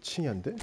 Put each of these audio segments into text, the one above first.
칭이한데?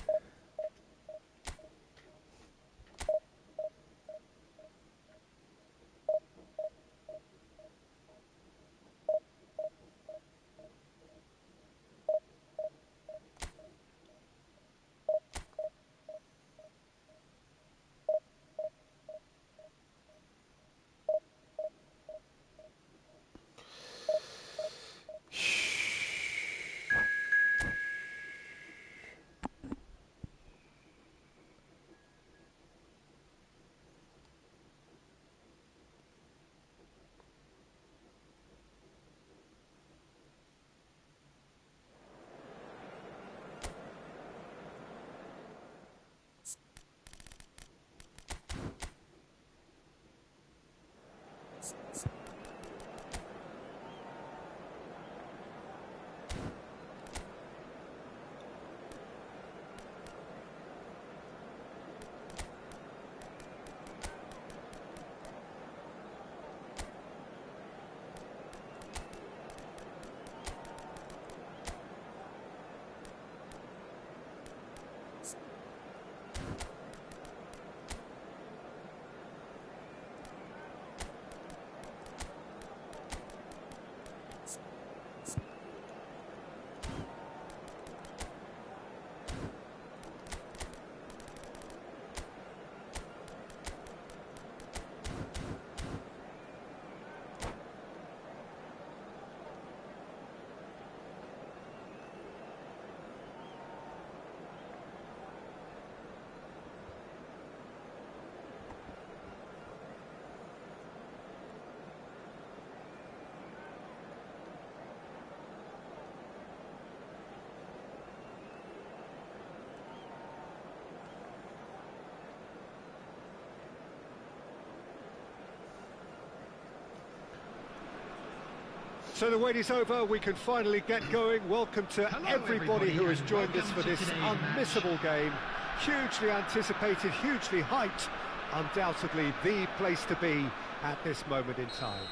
So the wait is over, we can finally get going. Welcome to everybody who has joined us for this unmissable game. Hugely anticipated, hugely hyped. Undoubtedly the place to be at this moment in time.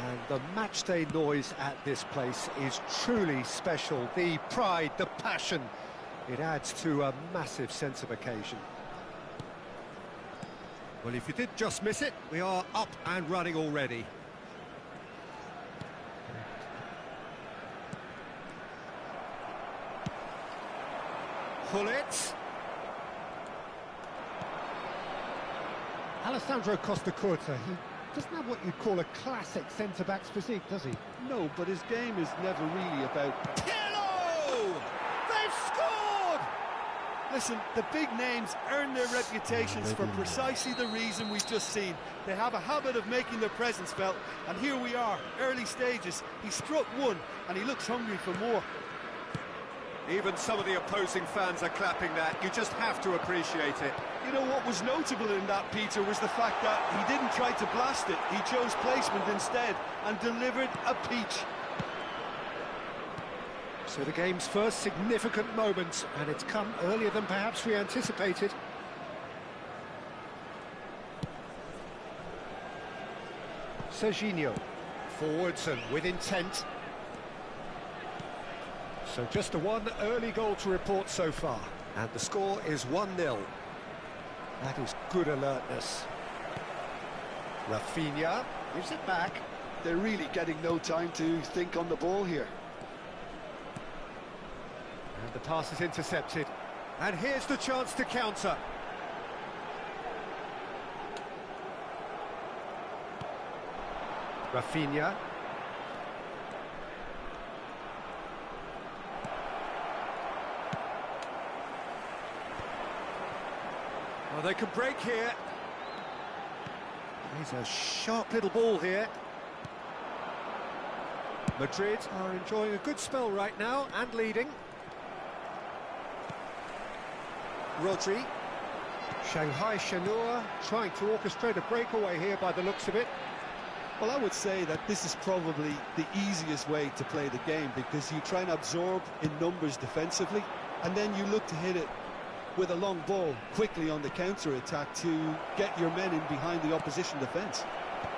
And the matchday noise at this place is truly special. The pride, the passion, it adds to a massive sense of occasion. Well, if you did just miss it, we are up and running already. Pull it. Alessandro Costacurta, he doesn't have what you'd call a classic centre-back's physique, does he? No, but his game is never really about... Pirlo! They've scored! Listen, the big names earn their reputations for precisely the reason we've just seen. They have a habit of making their presence felt, and here we are, early stages. He struck one, and he looks hungry for more. Even some of the opposing fans are clapping that. You just have to appreciate it. You know what was notable in that, Peter, was the fact that he didn't try to blast it. He chose placement instead and delivered a peach. So the game's first significant moment, and it's come earlier than perhaps we anticipated. Serginho, forwards and with intent. So just the one early goal to report so far. And the score is 1-0. That is good alertness. Rafinha gives it back. They're really getting no time to think on the ball here. And the pass is intercepted. And here's the chance to counter. Rafinha. Well, they can break here. He's a sharp little ball here. Madrid are enjoying a good spell right now and leading. Rodri. Shanghai Shenhua trying to orchestrate a breakaway here by the looks of it. Well, I would say that this is probably the easiest way to play the game, because you try and absorb in numbers defensively, and then you look to hit it with a long ball quickly on the counter-attack to get your men in behind the opposition defence.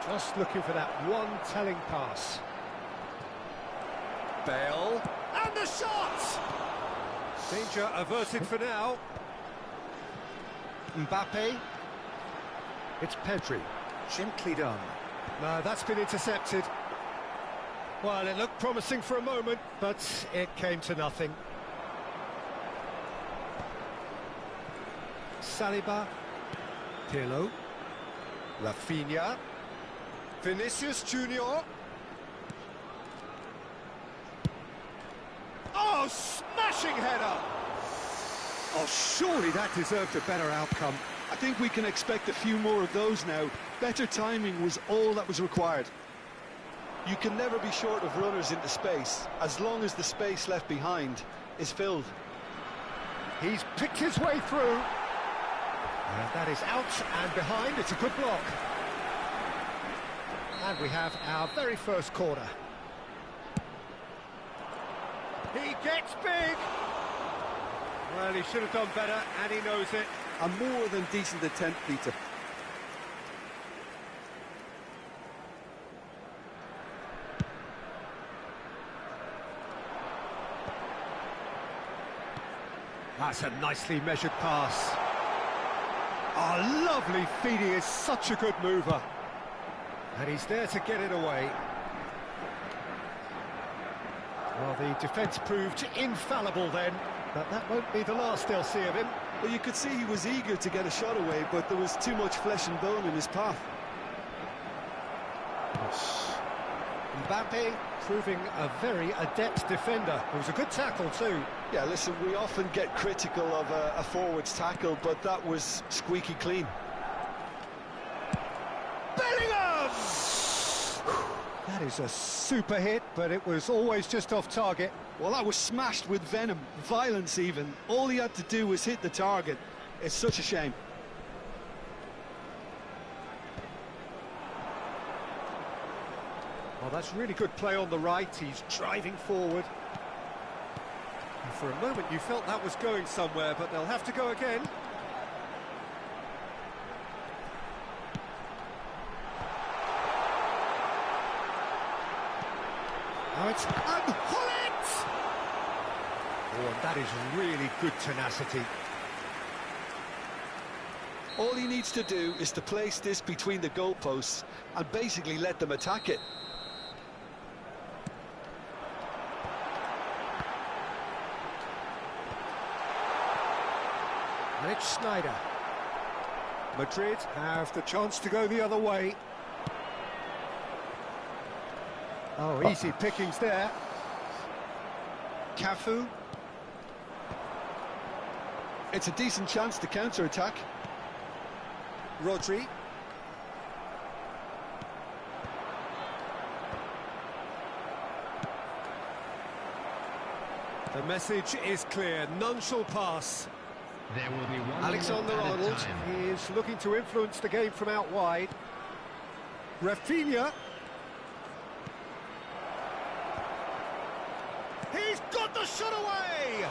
Just looking for that one telling pass. Bale, and the shot! Danger averted for now. Mbappe. It's Pedri. Gently done. No, that's been intercepted. Well, it looked promising for a moment, but it came to nothing. Saliba. Pirlo. Rafinha. Vinicius Junior. Oh, smashing header! Oh, surely that deserved a better outcome. I think we can expect a few more of those now. Better timing was all that was required. You can never be short of runners into space, as long as the space left behind is filled. He's picked his way through. And that is out and behind. It's a good block. And we have our very first corner. He gets big. Well, he should have done better, and he knows it. A more than decent attempt, Peter. That's a nicely measured pass. Oh, lovely feed. He is such a good mover. And he's there to get it away. Well, the defence proved infallible then, but that won't be the last they'll see of him. Well, you could see he was eager to get a shot away, but there was too much flesh and bone in his path. Mbappe proving a very adept defender. It was a good tackle too. Yeah, listen, we often get critical of a forward's tackle, but that was squeaky clean. Bellingham! That is a super hit, but it was always just off target. Well, that was smashed with venom, violence even. All he had to do was hit the target. It's such a shame. Well, that's really good play on the right. He's driving forward. And for a moment you felt that was going somewhere, but they'll have to go again. Now it's Hullet! Oh, and that is really good tenacity. All he needs to do is to place this between the goalposts and basically let them attack it. Rich Snyder. Madrid have the chance to go the other way. Oh, easy pickings there. Cafu. It's a decent chance to counter-attack. Rodri. The message is clear, none shall pass. There will be one Alexander-Arnold is looking to influence the game from out wide. Rafinha. He's got the shot away!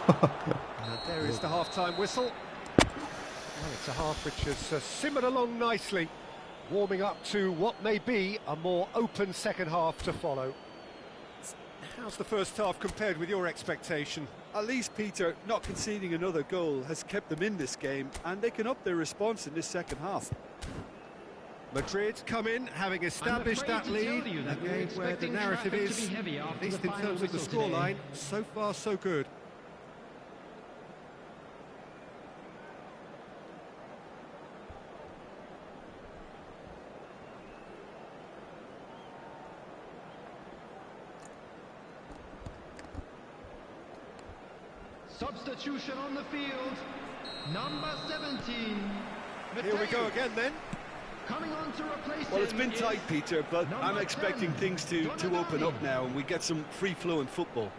And there is the half-time whistle. Well, it's a half which has simmered along nicely, warming up to what may be a more open second half to follow. How's the first half compared with your expectation? At least, Peter, not conceding another goal has kept them in this game, and they can up their response in this second half. Madrid come in, having established that lead, a game where the narrative is, at least in terms of the scoreline, so far so good. Substitution on the field, number 17. Here we go again then. Coming on to replace Well, it's been tight, Peter, but I'm expecting things to open up now and we get some free-flowing football.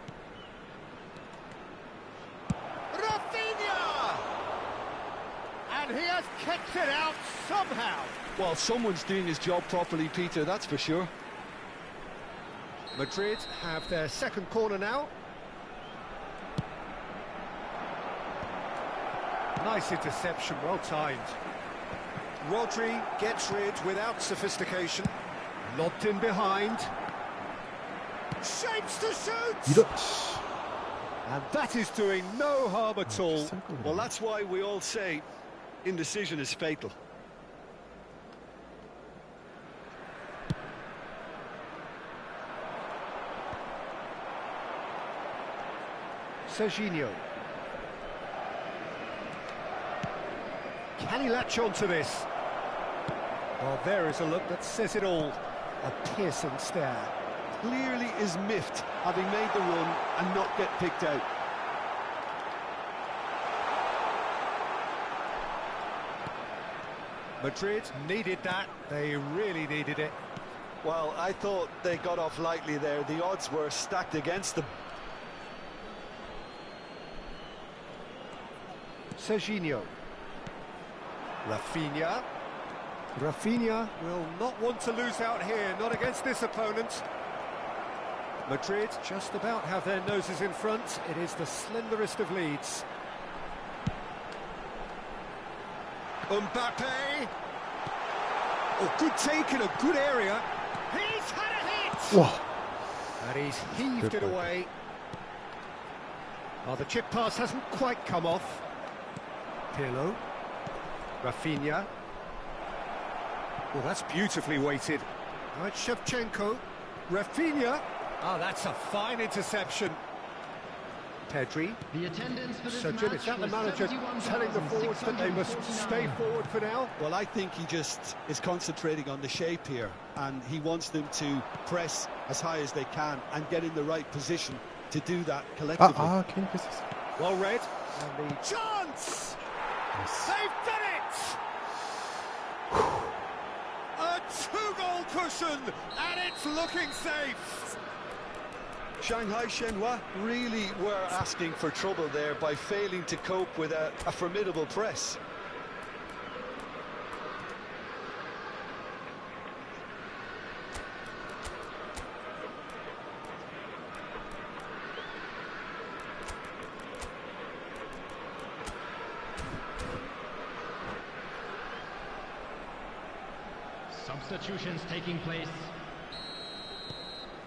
Rafinha! And he has kicked it out somehow. Well, someone's doing his job properly, Peter, that's for sure. Madrid have their second corner now. Nice interception, well timed. Rodri gets rid without sophistication. Lobbed in behind. Shapes to shoot! And that is doing no harm at all. Well, that's why we all say indecision is fatal. Serginho. Can he latch on to this? Well, there is a look that says it all. A piercing stare. Clearly is miffed, having made the run and not get picked out. Madrid needed that. They really needed it. Well, I thought they got off lightly there. The odds were stacked against them. Serginho. Rafinha. Rafinha will not want to lose out here, not against this opponent. Madrid just about have their noses in front. It is the slenderest of leads. Mbappe. Oh, good take in a good area. He's had a hit! Whoa. And he's heaved it away. Oh, the chip pass hasn't quite come off. Pirlo. Rafinha. Oh, that's beautifully weighted. Right, Shevchenko. Rafinha. Oh, that's a fine interception. Pedri. The attendance for this So, Jim, is match that the was manager telling the forwards that they must 71,649. stay forward for now? Well, I think he just is concentrating on the shape here, and he wants them to press as high as they can and get in the right position to do that collectively. Can you press this? Well read. And the chance! Yes. They've done it! A two-goal cushion, and it's looking safe. Shanghai Shenhua really were asking for trouble there by failing to cope with a formidable press. Substitutions taking place.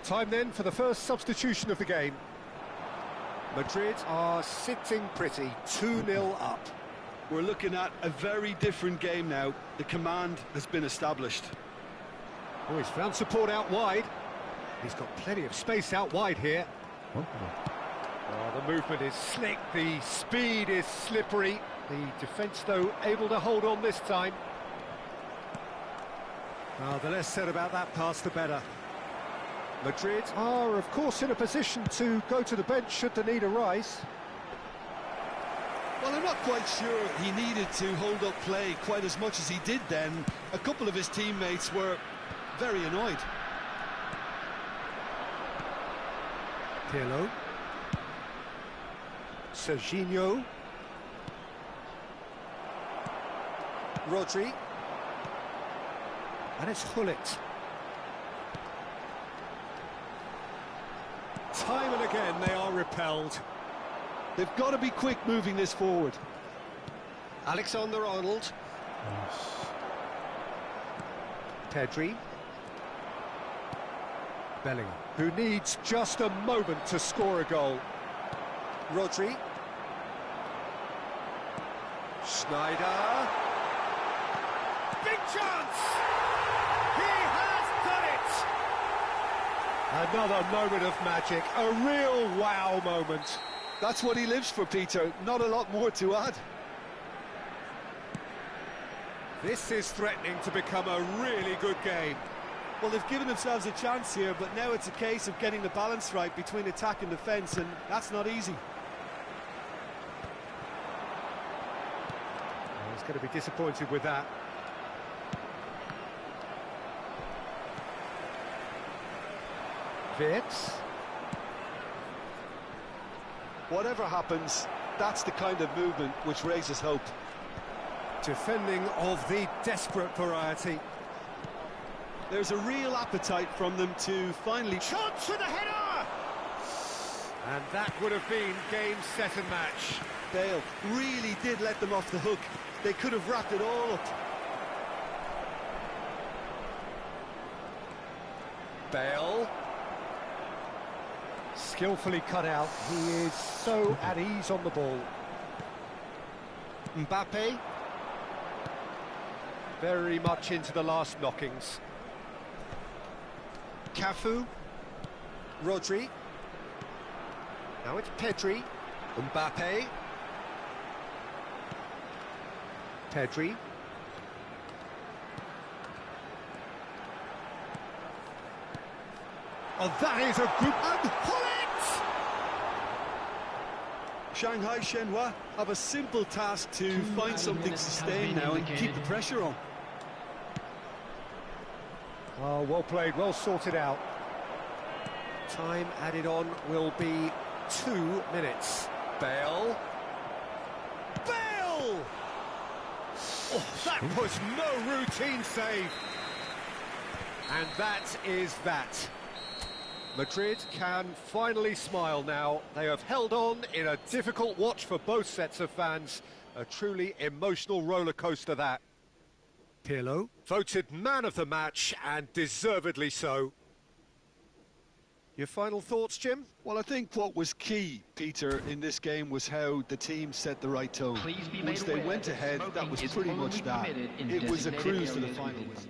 Time then for the first substitution of the game. Madrid are sitting pretty, 2-0 up. We're looking at a very different game now. The command has been established. Oh, he's found support out wide. He's got plenty of space out wide here. Oh. Oh, the movement is slick, the speed is slippery. The defence, though, able to hold on this time. Oh, the less said about that pass, the better. Madrid are, of course, in a position to go to the bench should the need arise. Well, I'm not quite sure he needed to hold up play quite as much as he did then. A couple of his teammates were very annoyed. Pirlo. Serginho. Rodri. And it's Hullet. Time and again they are repelled. They've got to be quick moving this forward. Alexander-Arnold. Yes. Pedri. Bellingham, who needs just a moment to score a goal. Rodri. Schneider. Big chance! He has done it! Another moment of magic, a real wow moment. That's what he lives for, Peter. Not a lot more to add. This is threatening to become a really good game. Well, they've given themselves a chance here, but now it's a case of getting the balance right between attack and defence, and that's not easy. He's going to be disappointed with that. Wirtz. Whatever happens, that's the kind of movement which raises hope. Defending of the desperate variety. There's a real appetite from them to finally... Chance for the header! And that would have been game, set and match. Bale really did let them off the hook. They could have wrapped it all up. Bale. Skillfully cut out. He is so at ease on the ball. Mbappe. Very much into the last knockings. Cafu. Rodri. Now it's Pedri. Mbappe. Pedri. Oh, that is a good... And Shanghai Shenhua have a simple task to find something to sustain now and keep the pressure on. Oh, well played, well sorted out. Time added on will be 2 minutes. Bale. Bale! Oh, that was no routine save. And that is that. Madrid can finally smile now. They have held on in a difficult watch for both sets of fans. A truly emotional roller coaster, that. Pirlo, voted man of the match, and deservedly so. Your final thoughts, Jim? Well, I think what was key, Peter, in this game was how the team set the right tone. Once they went ahead, that was pretty much that. It was a cruise to the final whistle.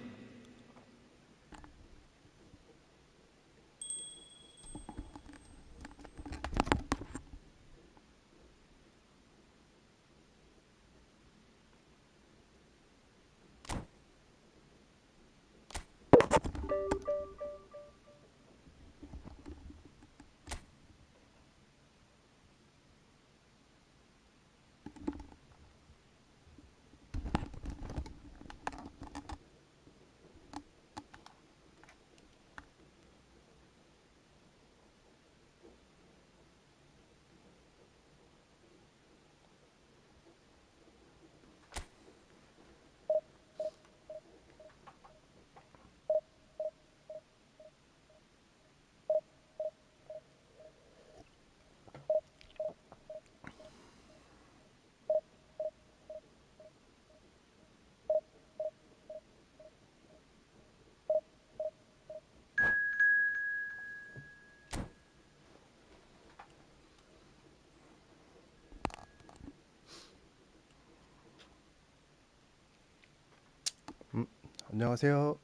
안녕하세요.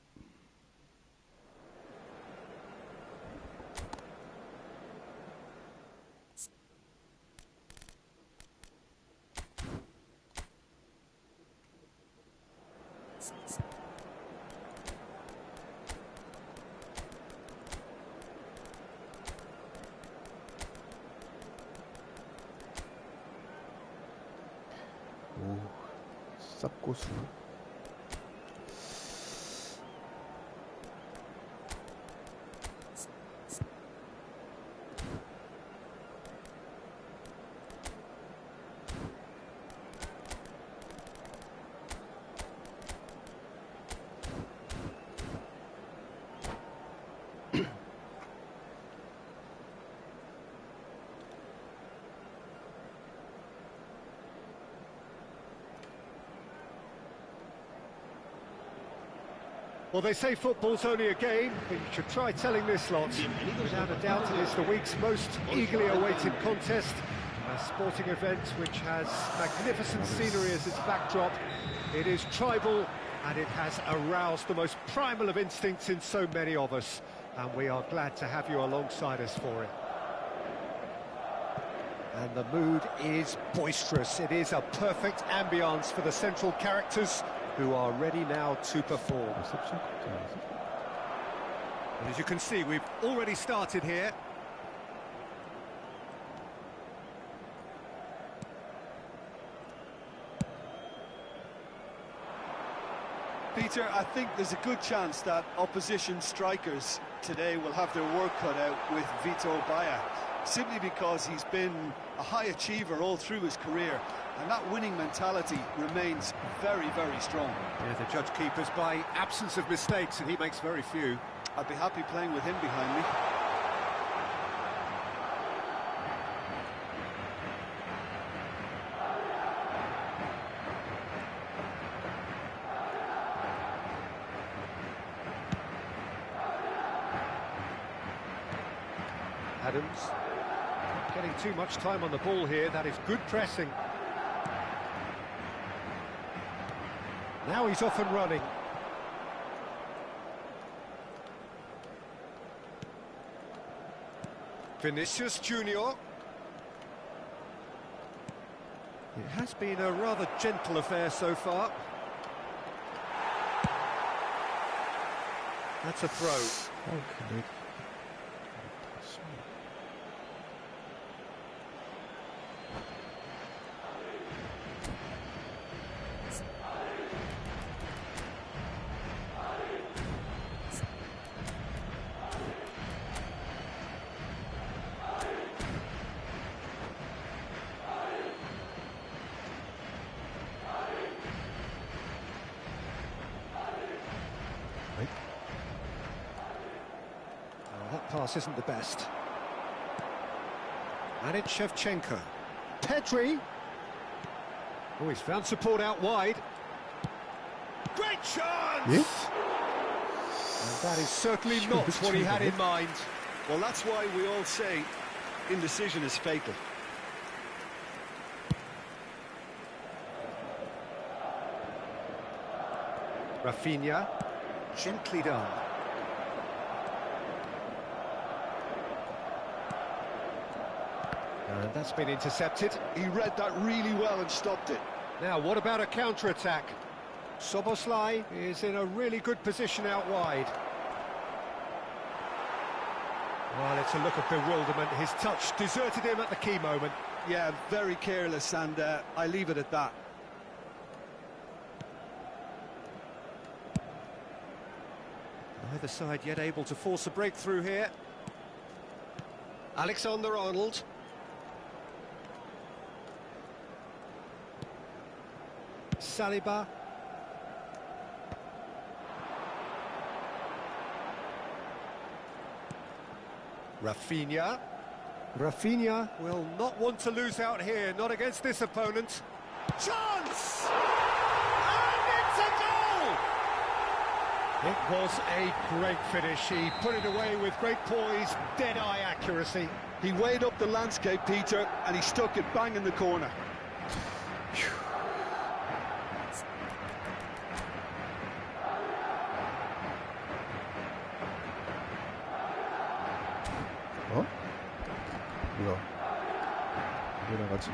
오, 쌉고수. Well, they say football's only a game, but you should try telling this lot. Without a doubt, it is the week's most eagerly awaited contest. A sporting event which has magnificent scenery as its backdrop. It is tribal, and it has aroused the most primal of instincts in so many of us. And we are glad to have you alongside us for it. And the mood is boisterous. It is a perfect ambience for the central characters, who are ready now to perform. And as you can see, we've already started here. Peter, I think there's a good chance that opposition strikers today will have their work cut out with Vitor, simply because he's been a high achiever all through his career, and that winning mentality remains very, very strong. Yeah, the judge keepers by absence of mistakes, and he makes very few. I'd be happy playing with him behind me. Adams. Getting too much time on the ball here, that is good pressing. Now he's off and running. Vinicius Junior. It has been a rather gentle affair so far. That's a throw. Okay. That pass isn't the best. And it's Shevchenko. Pedri. Oh, he's found support out wide. Great chance! Yes? And that is certainly not what he had in mind. Well, that's why we all say indecision is fatal. Rafinha. Gently done. And that's been intercepted. He read that really well and stopped it. Now, what about a counter-attack? Soboslai is in a really good position out wide. Well, it's a look of bewilderment. His touch deserted him at the key moment. Yeah, very careless, and I leave it at that. Neither side yet able to force a breakthrough here. Alexander-Arnold. Saliba. Rafinha. Rafinha will not want to lose out here, not against this opponent. Chance! And it's a goal! It was a great finish. He put it away with great poise, dead-eye accuracy. He weighed up the landscape, Peter, and he stuck it bang in the corner. 어? 뭐야? 왜 나가지?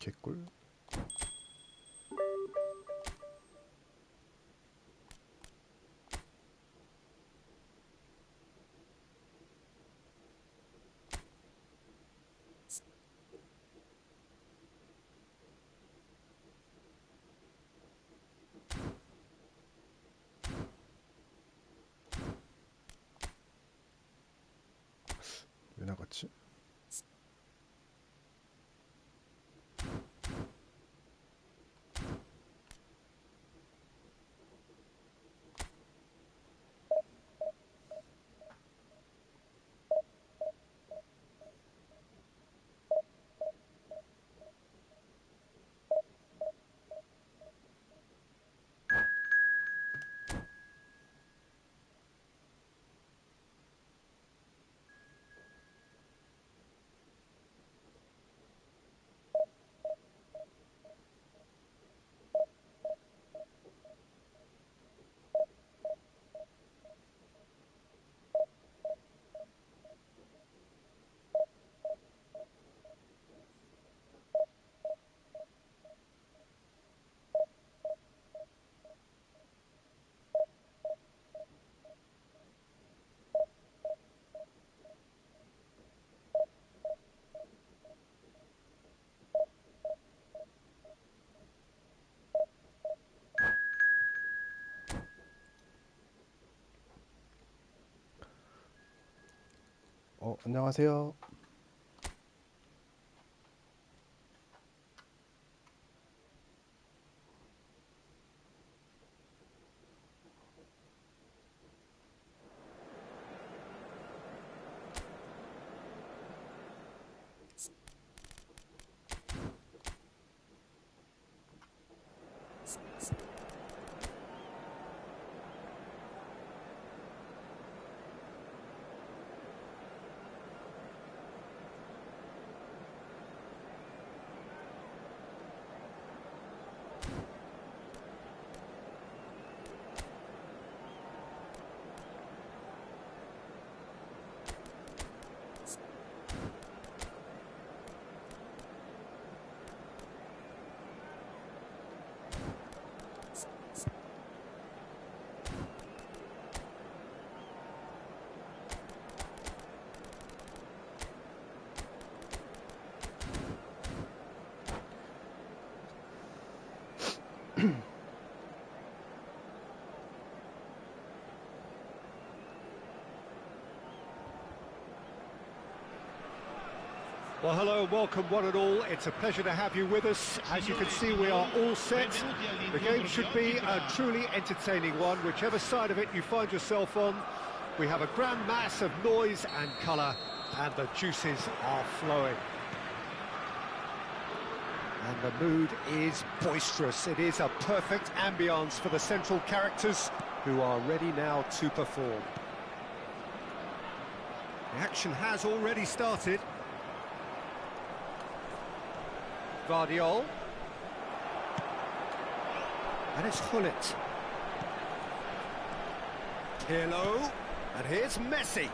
개꿀. 왜 나갔지? 안녕하세요. Well, hello and welcome one and all. It's a pleasure to have you with us. As you can see, we are all set. The game should be a truly entertaining one, whichever side of it you find yourself on. We have a grand mass of noise and colour, and the juices are flowing. And the mood is boisterous. It is a perfect ambience for the central characters, who are ready now to perform. The action has already started. Guardiola. And it's Hullet. Pirlo. And here's Messi.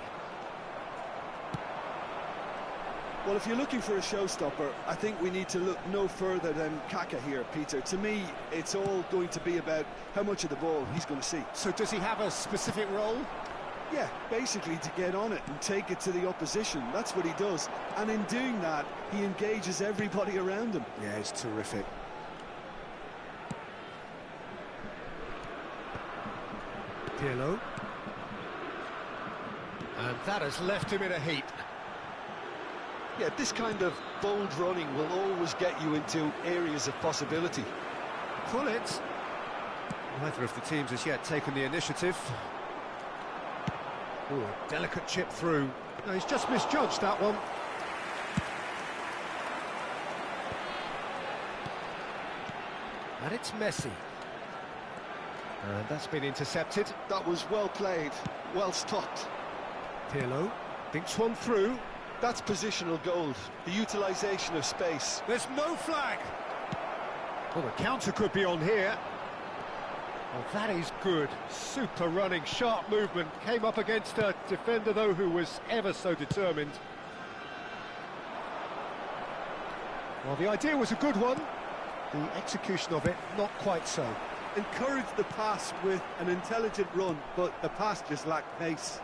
Well, if you're looking for a showstopper, I think we need to look no further than Kaka here, Peter. To me, it's all going to be about how much of the ball he's going to see. So does he have a specific role? Yeah, basically to get on it and take it to the opposition. That's what he does. And in doing that, he engages everybody around him. Yeah, it's terrific. Pirlo. And that has left him in a heap. Yeah, this kind of bold running will always get you into areas of possibility. Hullet. Neither of the teams has yet taken the initiative. Ooh, a delicate chip through. No, he's just misjudged that one. And it's Messi. And that's been intercepted. That was well played, well stopped. Pirlo thinks one through. That's positional gold, the utilisation of space. There's no flag. Well, the counter could be on here. Well, that is good. Super running, sharp movement. Came up against a defender, though, who was ever so determined. Well, the idea was a good one. The execution of it, not quite so. Encouraged the pass with an intelligent run, but the pass just lacked pace.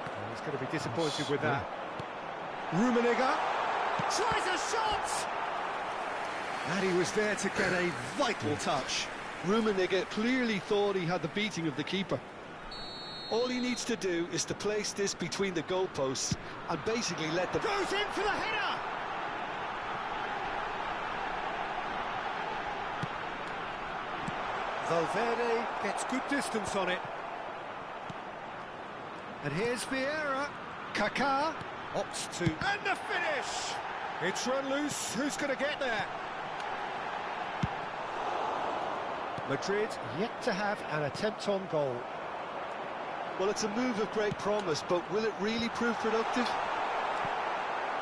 Well, he's going to be disappointed with that. Rummenigge tries a shot! And he was there to get a vital touch. Rummenigge clearly thought he had the beating of the keeper. All he needs to do is to place this between the goalposts and basically let the... Goes in for the header! Valverde gets good distance on it. And here's Vieira. Kaká opts to... And the finish! It's run loose. Who's going to get there? Madrid yet to have an attempt on goal. Well, it's a move of great promise, but will it really prove productive?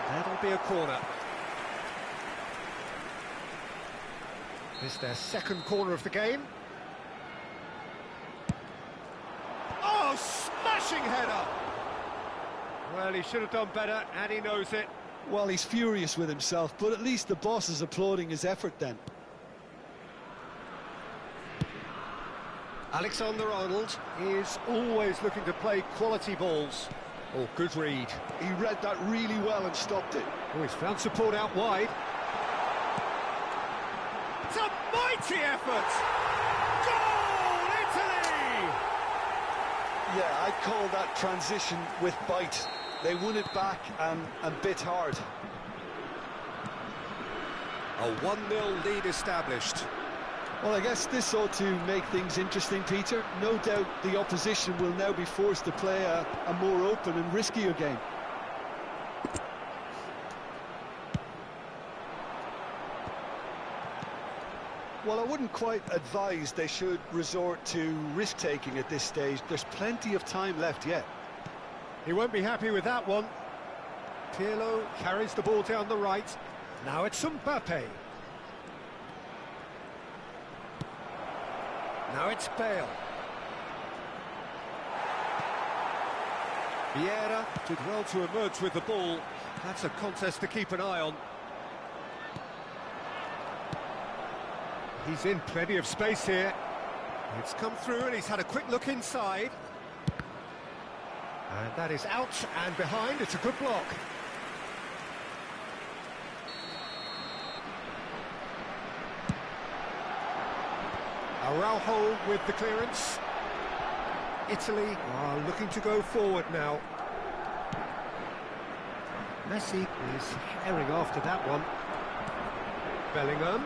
That'll be a corner. This their second corner of the game. Oh, smashing header! Well, he should have done better, and he knows it. Well, he's furious with himself, but at least the boss is applauding his effort then. Alexander-Arnold is always looking to play quality balls. Oh, good read. He read that really well and stopped it. Oh, he's found support out wide. It's a mighty effort! Goal, Italy! Yeah, I'd call that transition with bite. They won it back and bit hard. A 1-0 lead established. Well, I guess this ought to make things interesting, Peter. No doubt the opposition will now be forced to play a more open and riskier game. Well, I wouldn't quite advise they should resort to risk-taking at this stage. There's plenty of time left yet. He won't be happy with that one. Pirlo carries the ball down the right. Now it's Mbappe. Now it's Bale. Vieira did well to emerge with the ball. That's a contest to keep an eye on. He's in plenty of space here. It's come through and he's had a quick look inside. And that is out and behind. It's a good block. Araujo with the clearance. Italy are looking to go forward now. Messi is herring after that one. Bellingham.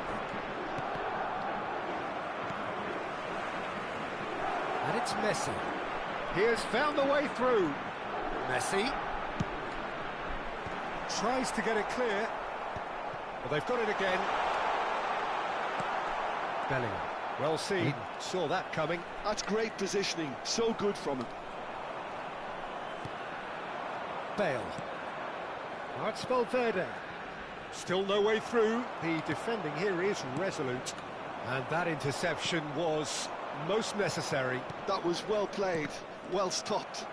And it's Messi. He has found the way through. Messi. Tries to get it clear. Well, they've got it again. Bellingham. Well seen. Saw that coming. That's great positioning. So good from him. Bale. Now it's Valverde. Still no way through. The defending here is resolute. And that interception was most necessary. That was well played, well stopped.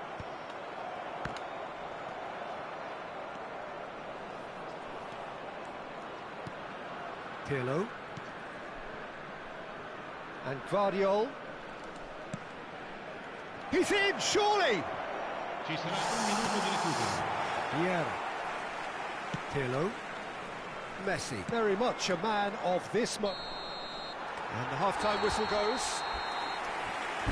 Pirlo. And Guardiola. He's in, surely! Ci sarà un minuto di recupero. Vieira. Pirlo. Messi. Very much a man of this moment. And the half-time whistle goes.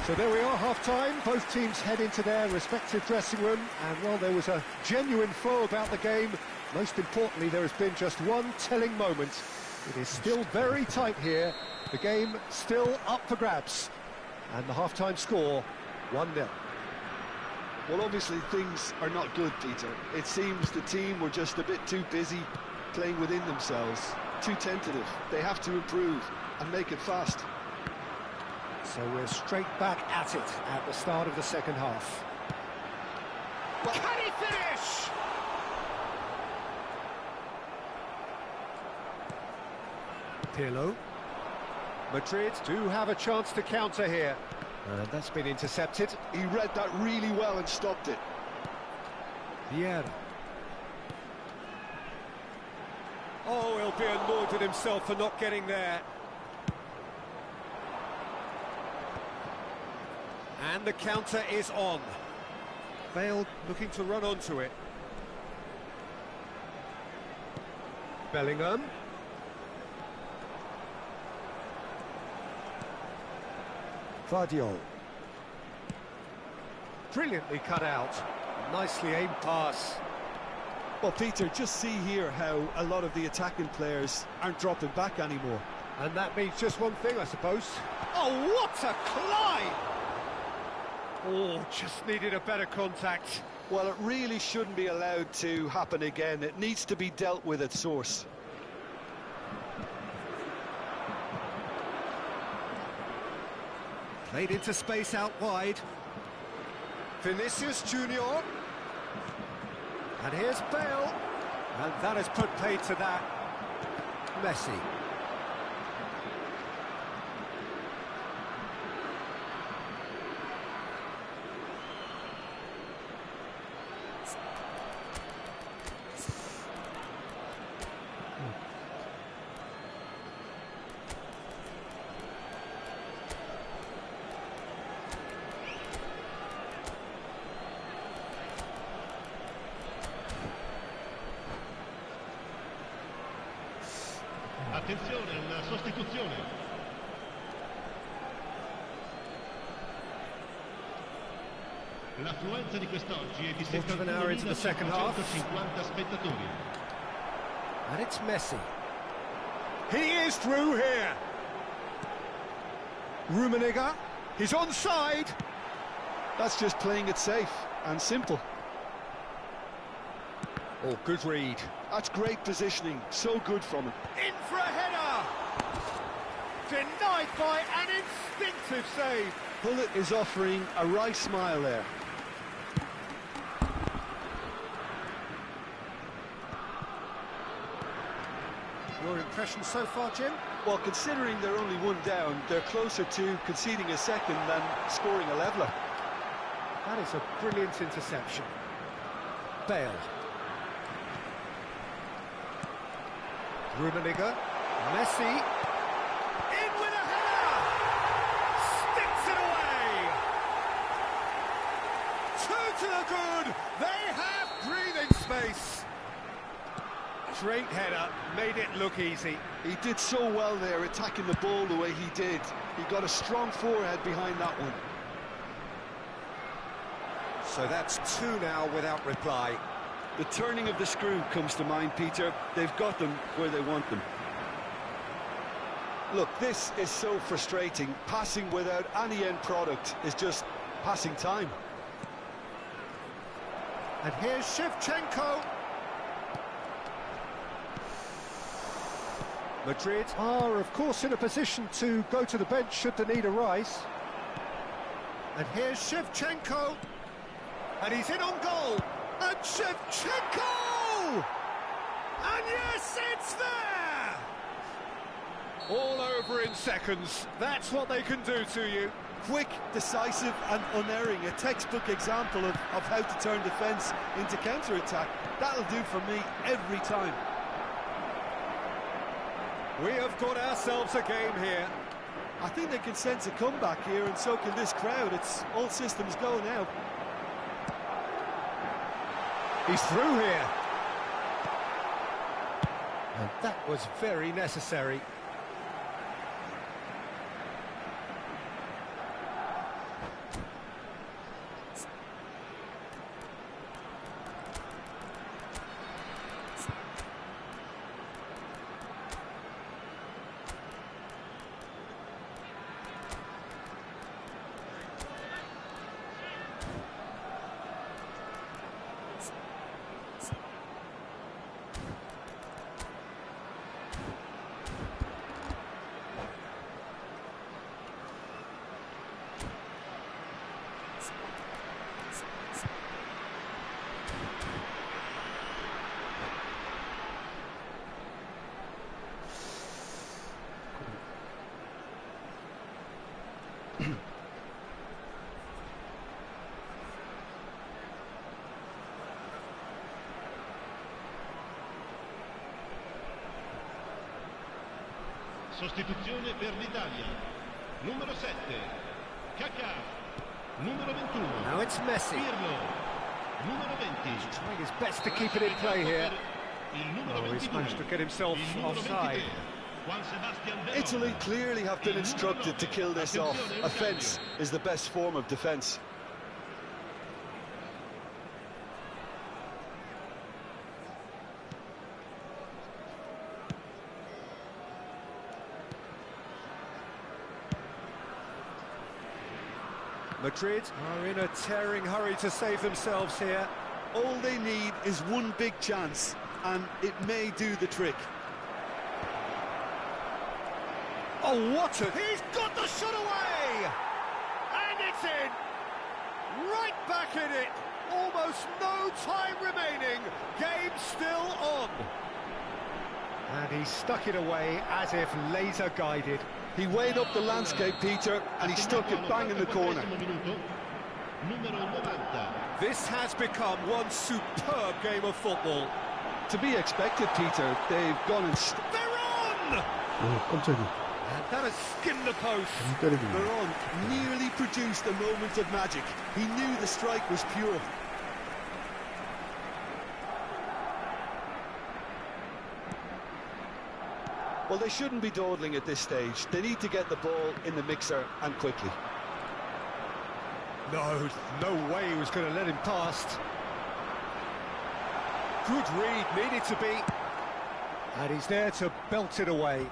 So there we are, half-time. Both teams head into their respective dressing room. And, well, there was a genuine flow about the game. Most importantly, there has been just one telling moment. It is still very tight here. The game still up for grabs. And the half-time score, 1-0. Well, obviously things are not good, Peter. It seems the team were just a bit too busy playing within themselves, too tentative. They have to improve and make it fast. So we're straight back at it at the start of the second half. Well, can he finish? Pirlo. Madrid do have a chance to counter here. And that's been intercepted. He read that really well and stopped it. Vieira. Oh, he'll be annoyed with himself for not getting there. And the counter is on. Bale looking to run onto it. Bellingham. Guardiola. Brilliantly cut out. Nicely aimed pass. Well, Peter, just see here how a lot of the attacking players aren't dropping back anymore. And that means just one thing, I suppose. Oh, what a climb! Oh, just needed a better contact. Well, it really shouldn't be allowed to happen again. It needs to be dealt with at source. Played into space out wide. Vinicius Junior. And here's Bale. And that has put paid to that. Messi. Attenzione, una sostituzione. L'affluenza di quest'oggi è di 71.550 spettatori. And it's Messi. He is through here. Rummenigge. He's onside. That's just playing it safe and simple. Oh, good read. That's great positioning. So good from him. In for a header. Denied by an instinctive save. Pullet is offering a right smile there. Your impression so far, Jim? Well, considering they're only one down, they're closer to conceding a second than scoring a leveller. That is a brilliant interception. Bale. Rummenigge. Messi. In with a header! Sticks it away! 2 to the good! They have breathing space! Great header, made it look easy. He did so well there, attacking the ball the way he did. He got a strong forehead behind that one. So that's 2 now without reply. The turning of the screw comes to mind, Peter. They've got them where they want them. Look, this is so frustrating. Passing without any end product is just passing time. And here's Shevchenko. Madrid are, of course, in a position to go to the bench should the need arise. And here's Shevchenko. And he's in on goal. And Shevchenko! And yes, it's there! All over in seconds. That's what they can do to you. Quick, decisive and unerring. A textbook example of how to turn defence into counter-attack. That'll do for me every time. We have got ourselves a game here. I think they can sense a comeback here, and so can this crowd. It's all systems go now. He's through here. And that was very necessary. Sostituzione per l'Italia. Numero 7, Kaká. Numero 21. Now it's Messi. Pirlo. Numero 20. Trying his best to keep it in play here. Il numero Oh, he's 22. managed to get himself Il numero offside. 23. Juan Sebastian Veron. Italy clearly have been instructed to kill this off. Offence is the best form of defence. Madrid are in a tearing hurry to save themselves here. All they need is one big chance, and it may do the trick. Oh, what a... He's got the shot away! And it's in! Right back in it! Almost no time remaining. Game still on. And he stuck it away as if laser guided. He weighed up the landscape, Peter, and he stuck it bang in the corner. Numero 90. This has become one superb game of football. To be expected, Peter. They've gone and... They're on! 오, 깜짝이. And that has skimmed the post. 안 때리고. Veron nearly produced a moment of magic. He knew the strike was pure. Well, they shouldn't be dawdling at this stage. They need to get the ball in the mixer and quickly. No way he was going to let him past. Good read, needed to be. And he's there to belt it away.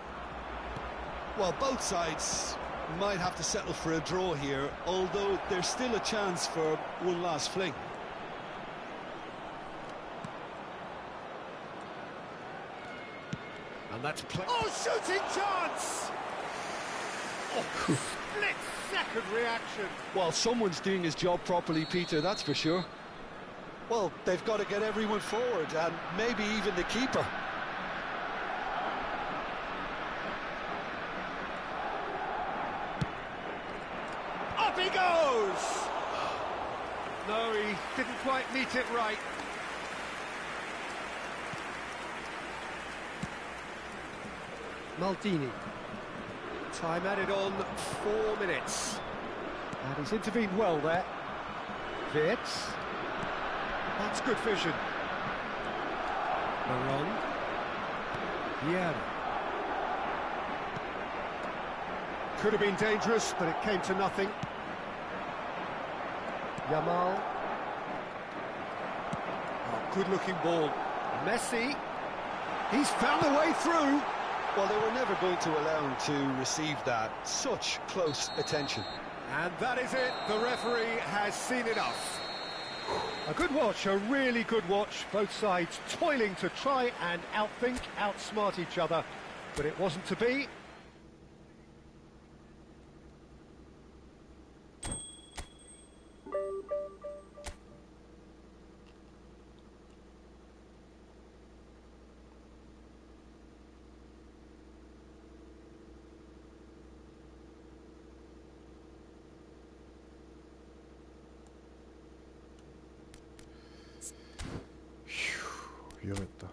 Well, both sides might have to settle for a draw here, although there's still a chance for one last fling. And that's play. Oh, shooting chance! Oh, split-second reaction. Well, someone's doing his job properly, Peter, that's for sure. Well, they've got to get everyone forward, and maybe even the keeper. Up he goes! No, he didn't quite meet it right. Maldini. Time added on 4 minutes. And he's intervened well there. Wirtz. That's good vision. Veron. Yeah. Could have been dangerous, but it came to nothing. Yamal. Oh, good-looking ball. Messi, he's found a way through. Well, they were never going to allow him to receive that. Such close attention. And that is it. The referee has seen enough. A good watch, a really good watch. Both sides toiling to try and outthink, outsmart each other. But it wasn't to be. 위험했다.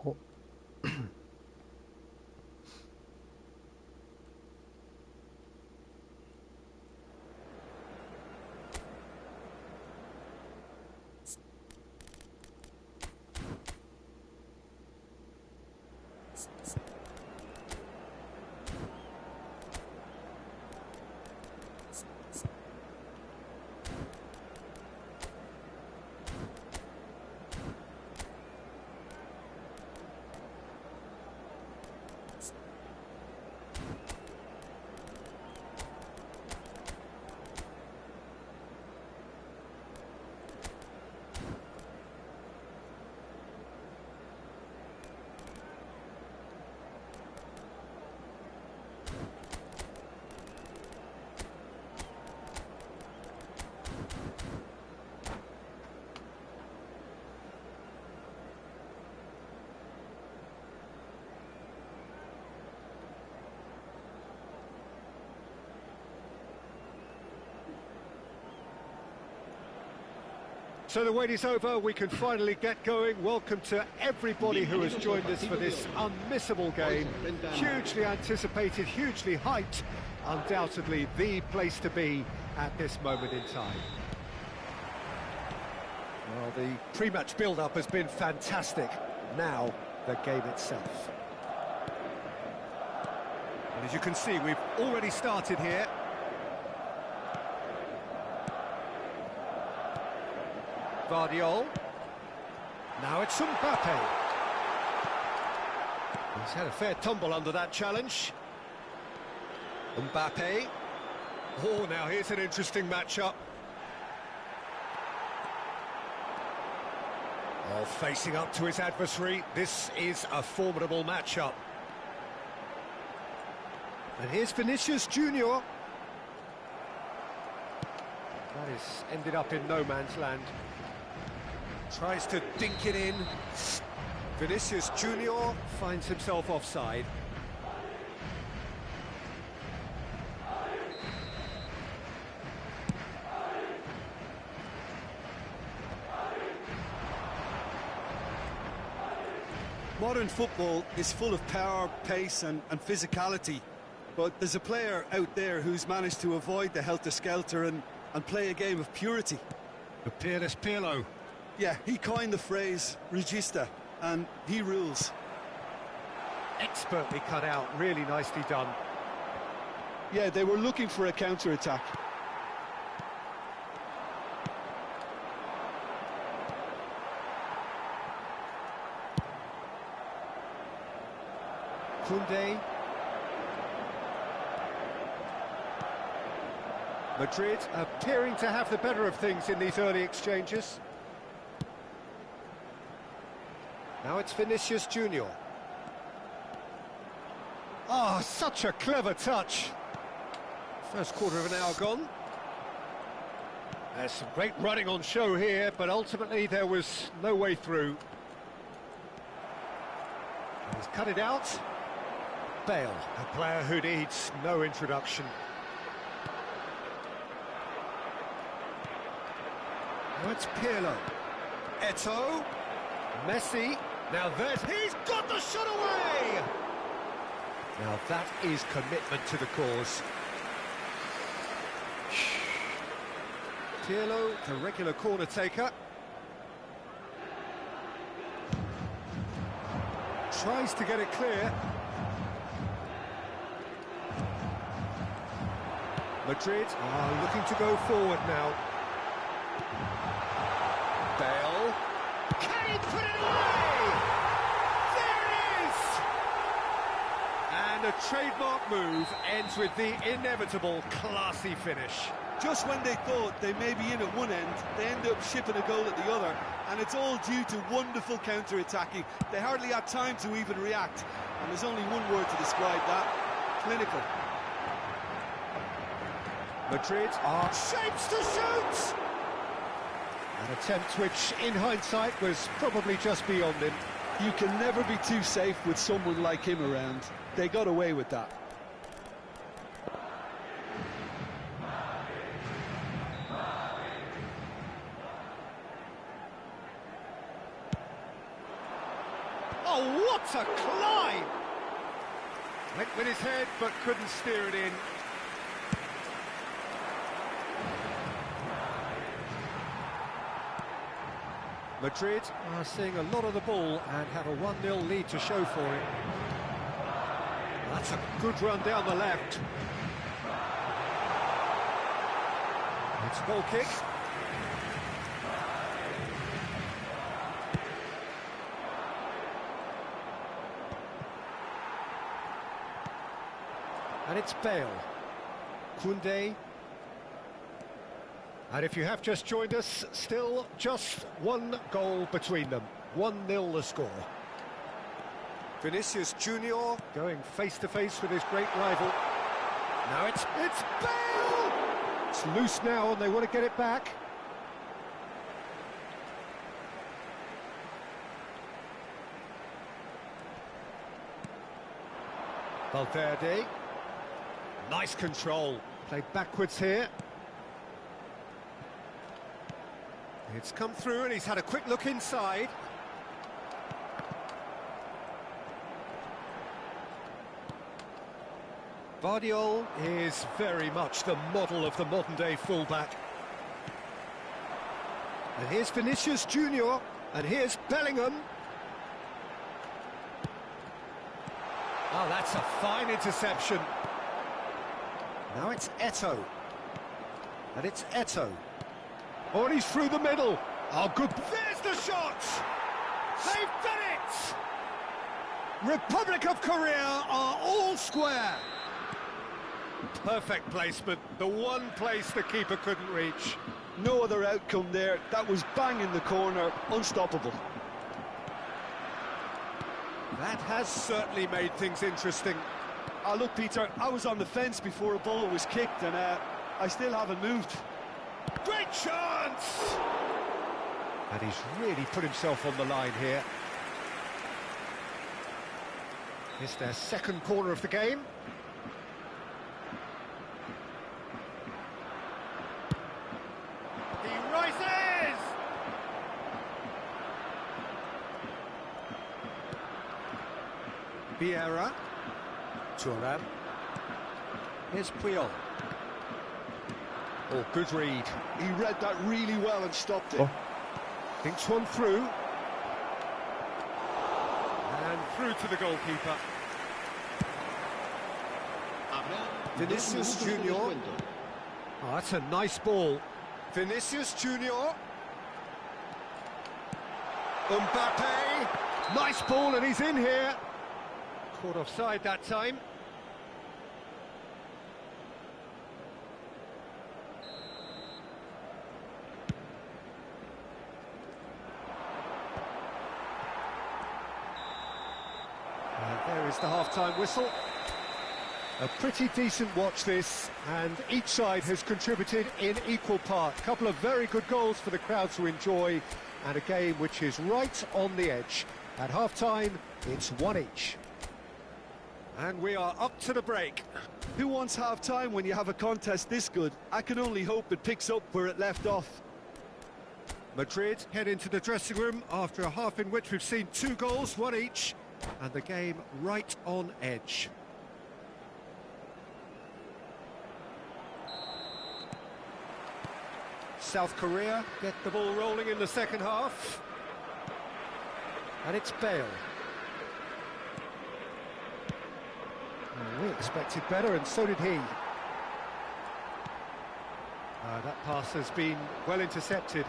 어? So the wait is over, we can finally get going. Welcome to everybody who has joined us for this unmissable game. Hugely anticipated, hugely hyped. Undoubtedly the place to be at this moment in time. Well, the pre-match build-up has been fantastic. Now, the game itself. And as you can see, we've already started here. Vardiol. Now it's Mbappe. He's had a fair tumble under that challenge. Mbappe. Oh, now here's an interesting matchup. Oh, facing up to his adversary. This is a formidable matchup. And here's Vinicius Junior. That is ended up in no man's land. Tries to dink it in. Vinicius Junior finds himself offside. Modern football is full of power, pace and physicality. But there's a player out there who's managed to avoid the helter-skelter and play a game of purity. The peerless Pirlo. Yeah, he coined the phrase regista, and he rules. Expertly cut out, really nicely done. Yeah, they were looking for a counter-attack. Koundé. Madrid appearing to have the better of things in these early exchanges. Now it's Vinicius Junior. Oh, such a clever touch. First quarter of an hour gone. There's some great running on show here, but ultimately there was no way through. He's cut it out. Bale, a player who needs no introduction. Now it's Pirlo. Eto'o. Messi. Now he's got the shot away! Now that is commitment to the cause. Pirlo, the regular corner taker. Tries to get it clear. Madrid are looking to go forward now. Bale. Can he put it away? There it is! And a trademark move ends with the inevitable classy finish. Just when they thought they may be in at one end, they end up shipping a goal at the other, and it's all due to wonderful counter-attacking. They hardly had time to even react, and there's only one word to describe that: clinical. Madrid are shapes to shoot! An attempt which, in hindsight, was probably just beyond him. You can never be too safe with someone like him around. They got away with that. Oh, what a climb! Went with his head, but couldn't steer it in. Madrid are seeing a lot of the ball and have a 1-0 lead to show for it. That's a good run down the left. It's a goal kick. And it's Bale. Koundé. And if you have just joined us, still just one goal between them. 1-0 the score. Vinicius Junior going face-to-face with his great rival. Now it's Bale! It's loose now and they want to get it back. Valverde. Nice control. Played backwards here. It's come through and he's had a quick look inside. Vardiol is very much the model of the modern-day fullback. And here's Vinicius Junior, and here's Bellingham. Oh, that's a fine interception. Now it's Eto'o. And it's Eto'o. Oh, and he's through the middle. Oh, good. There's the shot! They've done it! Republic of Korea are all square. Perfect placement. The one place the keeper couldn't reach. No other outcome there. That was bang in the corner. Unstoppable. That has certainly made things interesting. Look, Peter, I was on the fence before a ball was kicked, and I still haven't moved. Great chance! And he's really put himself on the line here. It's their second corner of the game. He rises! Vieira. Thuram. Here's Puyol. Oh, good read. He read that really well and stopped it. Oh. Thinks one through. And through to the goalkeeper. Vinicius Junior. Oh, that's a nice ball. Vinicius Junior. Mbappe. Nice ball and he's in here. Caught offside that time. There is the half-time whistle. A pretty decent watch this, and each side has contributed in equal part. A couple of very good goals for the crowd to enjoy, and a game which is right on the edge. At half-time, it's one each. And we are up to the break. Who wants half-time when you have a contest this good? I can only hope it picks up where it left off. Madrid head into the dressing room after a half in which we've seen 2 goals, 1 each, and the game right on edge. South Korea get the ball rolling in the second half. And it's Bale. We expected better, and so did he. That pass has been well intercepted.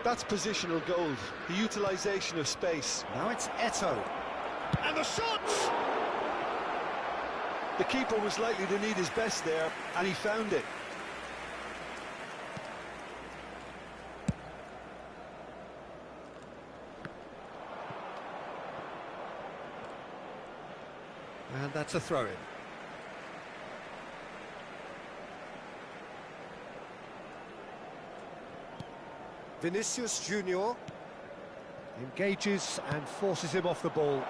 That's positional gold, the utilisation of space. Now it's Eto'o. And the shot! The keeper was likely to need his best there, and he found it. And that's a throw-in. Vinicius Junior engages and forces him off the ball.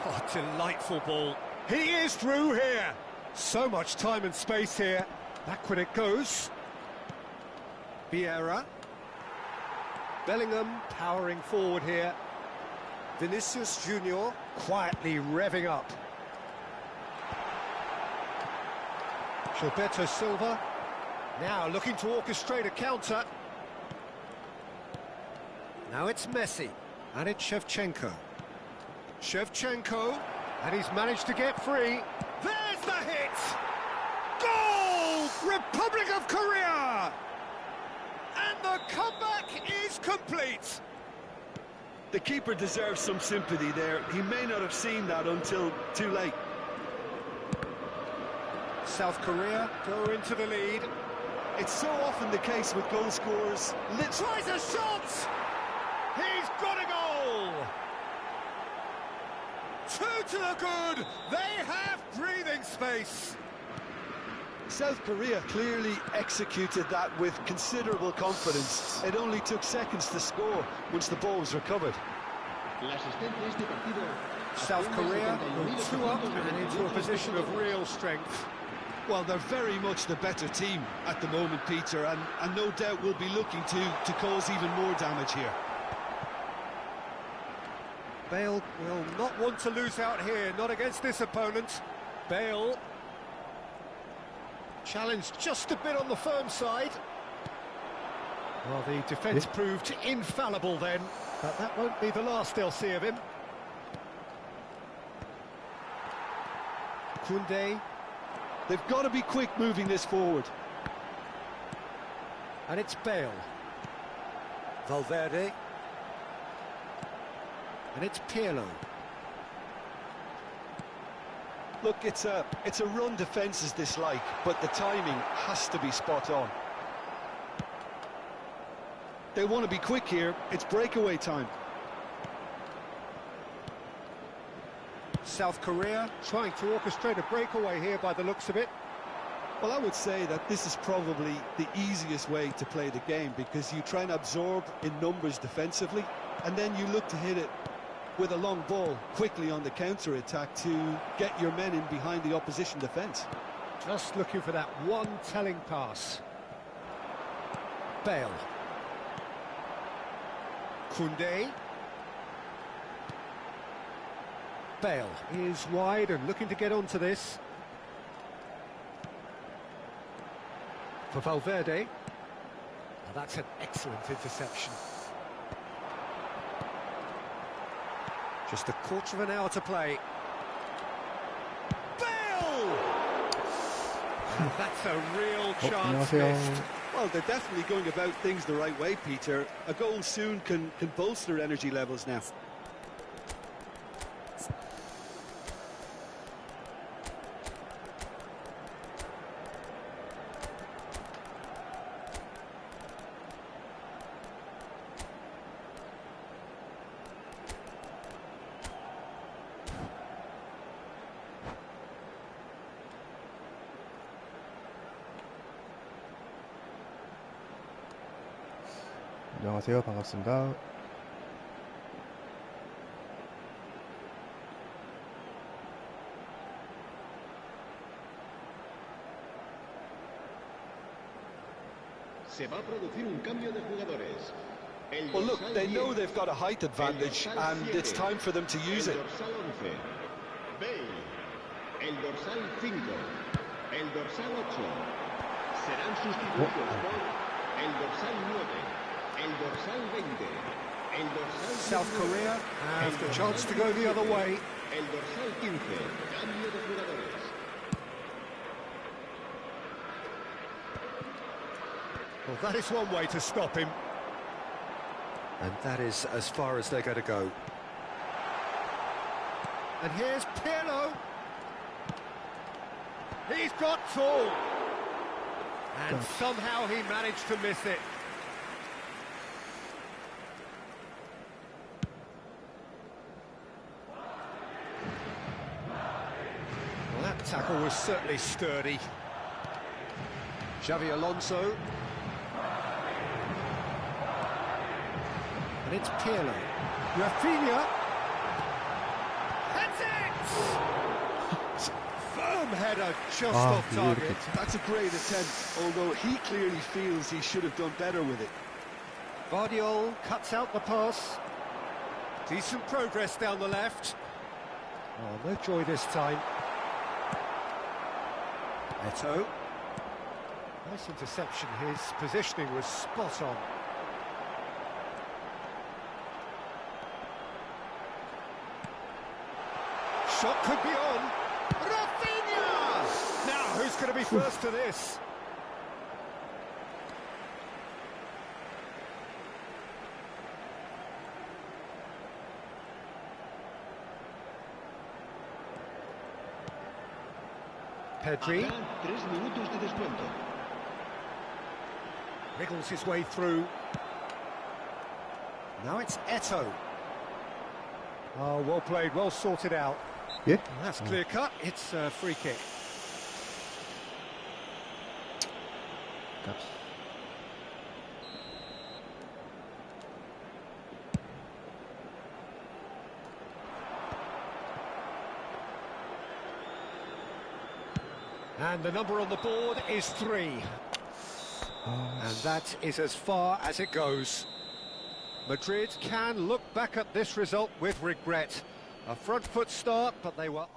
Oh, delightful ball. He is through here. So much time and space here. Backward it goes. Vieira. Bellingham powering forward here. Vinicius Junior quietly revving up. Gilberto Silva now looking to orchestrate a counter. Now it's Messi, and it's Shevchenko. Shevchenko, and he's managed to get free. There's the hit! Goal! Republic of Korea! And the comeback is complete. The keeper deserves some sympathy there. He may not have seen that until too late. South Korea go into the lead. It's so often the case with goal scorers. Tries a shot! He's got a goal! 2 to the good! They have breathing space! South Korea clearly executed that with considerable confidence. It only took seconds to score once the ball was recovered. South Korea go 2 up and into a position of real strength. Well, they're very much the better team at the moment, Peter, and no doubt will be looking to cause even more damage here. Bale will not want to lose out here, not against this opponent. Bale challenged just a bit on the firm side. Well, the defence proved infallible then, but that won't be the last they'll see of him. Koundé. They've got to be quick moving this forward. And it's Bale. Valverde. And it's Pirlo. Look, it's a run defence's dislike, but the timing has to be spot on. They want to be quick here. It's breakaway time. South Korea trying to orchestrate a breakaway here by the looks of it. Well, I would say that this is probably the easiest way to play the game, because you try and absorb in numbers defensively, and then you look to hit it with a long ball quickly on the counter-attack to get your men in behind the opposition defence. Just looking for that one telling pass. Bale. Koundé. Bale is wide and looking to get onto this. For Valverde. Well, that's an excellent interception. Just a quarter of an hour to play. Bale! That's a real chance missed. Well, they're definitely going about things the right way, Peter. A goal soon can bolster energy levels now. 안녕하세요. 반갑습니다. Se va a producir un cambio de jugadores. Well, look, they know they've got a height advantage, and it's time for them to use it. El dorsal 11, Bale. El dorsal 5, el dorsal 8. Serán sustituidos por el dorsal 9, el dorsal 20, el dorsal 19, South Korea has the chance to go the other way. el dorsal 15. Cambio de jugadores. Well, that is one way to stop him. And that is as far as they're going to go. And here's Pirlo. He's got full. And somehow he managed to miss it. Well, that tackle was certainly sturdy. Xavi Alonso. And it's Pirlo. Rafinha. That's it! Firm header just off target. That's a great attempt, although he clearly feels he should have done better with it. Guardiola cuts out the pass. Decent progress down the left. Oh, no joy this time. Eto'o. Nice interception. His positioning was spot on. Shot could be on. Rafinha! Now, who's going to be first to this? Pedri. Habrá 3 minutos de descuento. Wriggles his way through. Now it's Eto'o. Oh, well played, well sorted out. Yeah? And that's clear cut, it's a free kick. Caps. And the number on the board is 3. And that is as far as it goes. Madrid can look back at this result with regret. A front foot start, but they were...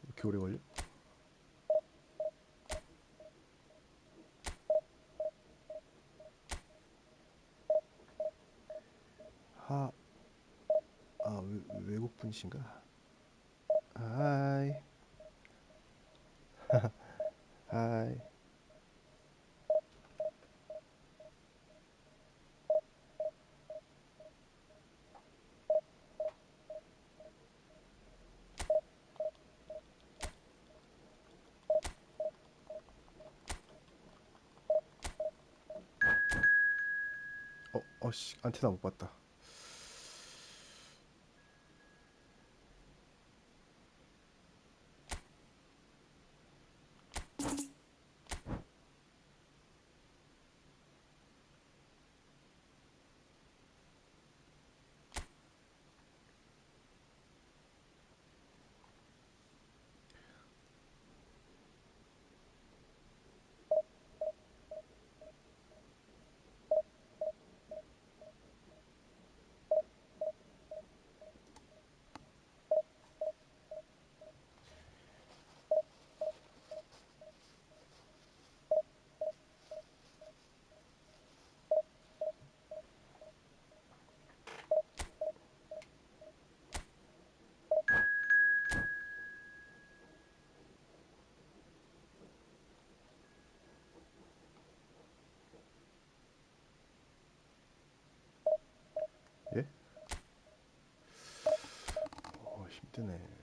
이렇게 오래 걸려? 외국 분이신가? 하이. 하이. 어씨, 안테나 못 봤다. 뜨네.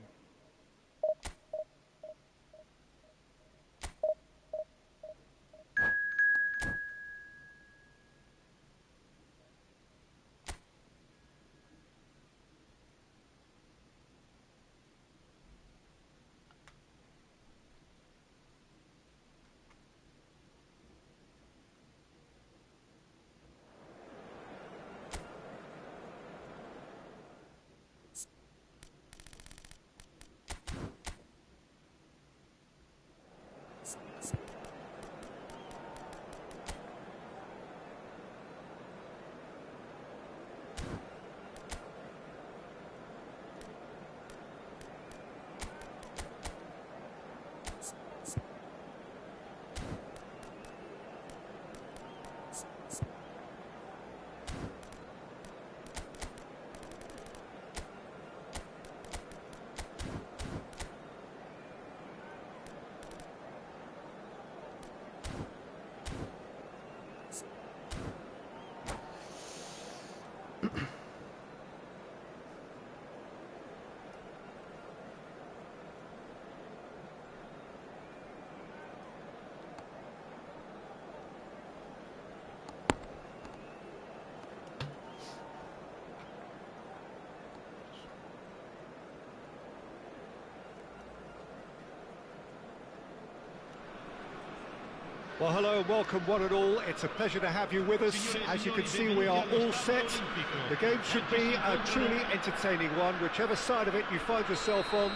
Well, hello and welcome one and all. It's a pleasure to have you with us. As you can see, we are all set. The game should be a truly entertaining one, whichever side of it you find yourself on.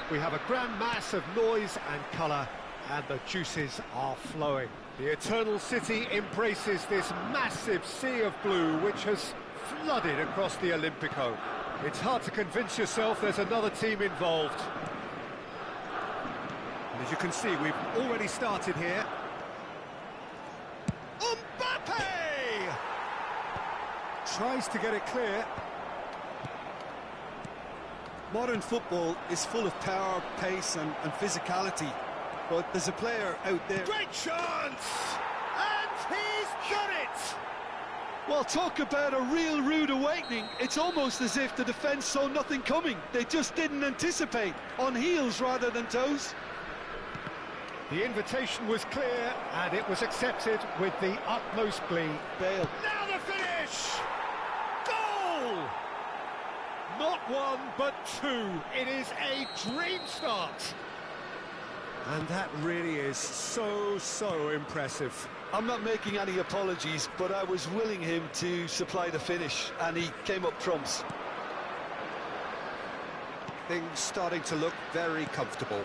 We have a grand mass of noise and colour, and the juices are flowing. The Eternal City embraces this massive sea of blue, which has flooded across the Olympico. It's hard to convince yourself there's another team involved. And as you can see, we've already started here. Tries to get it clear. Modern football is full of power, pace and physicality, but there's a player out there. Great chance! And he's done it! Well, talk about a real rude awakening. It's almost as if the defence saw nothing coming. They just didn't anticipate, on heels rather than toes. The invitation was clear and it was accepted with the utmost glee. Bale. Now the finish! Goal! Not one, but two. It is a dream start. And that really is so impressive. I'm not making any apologies, but I was willing him to supply the finish, and he came up trumps. Things starting to look very comfortable.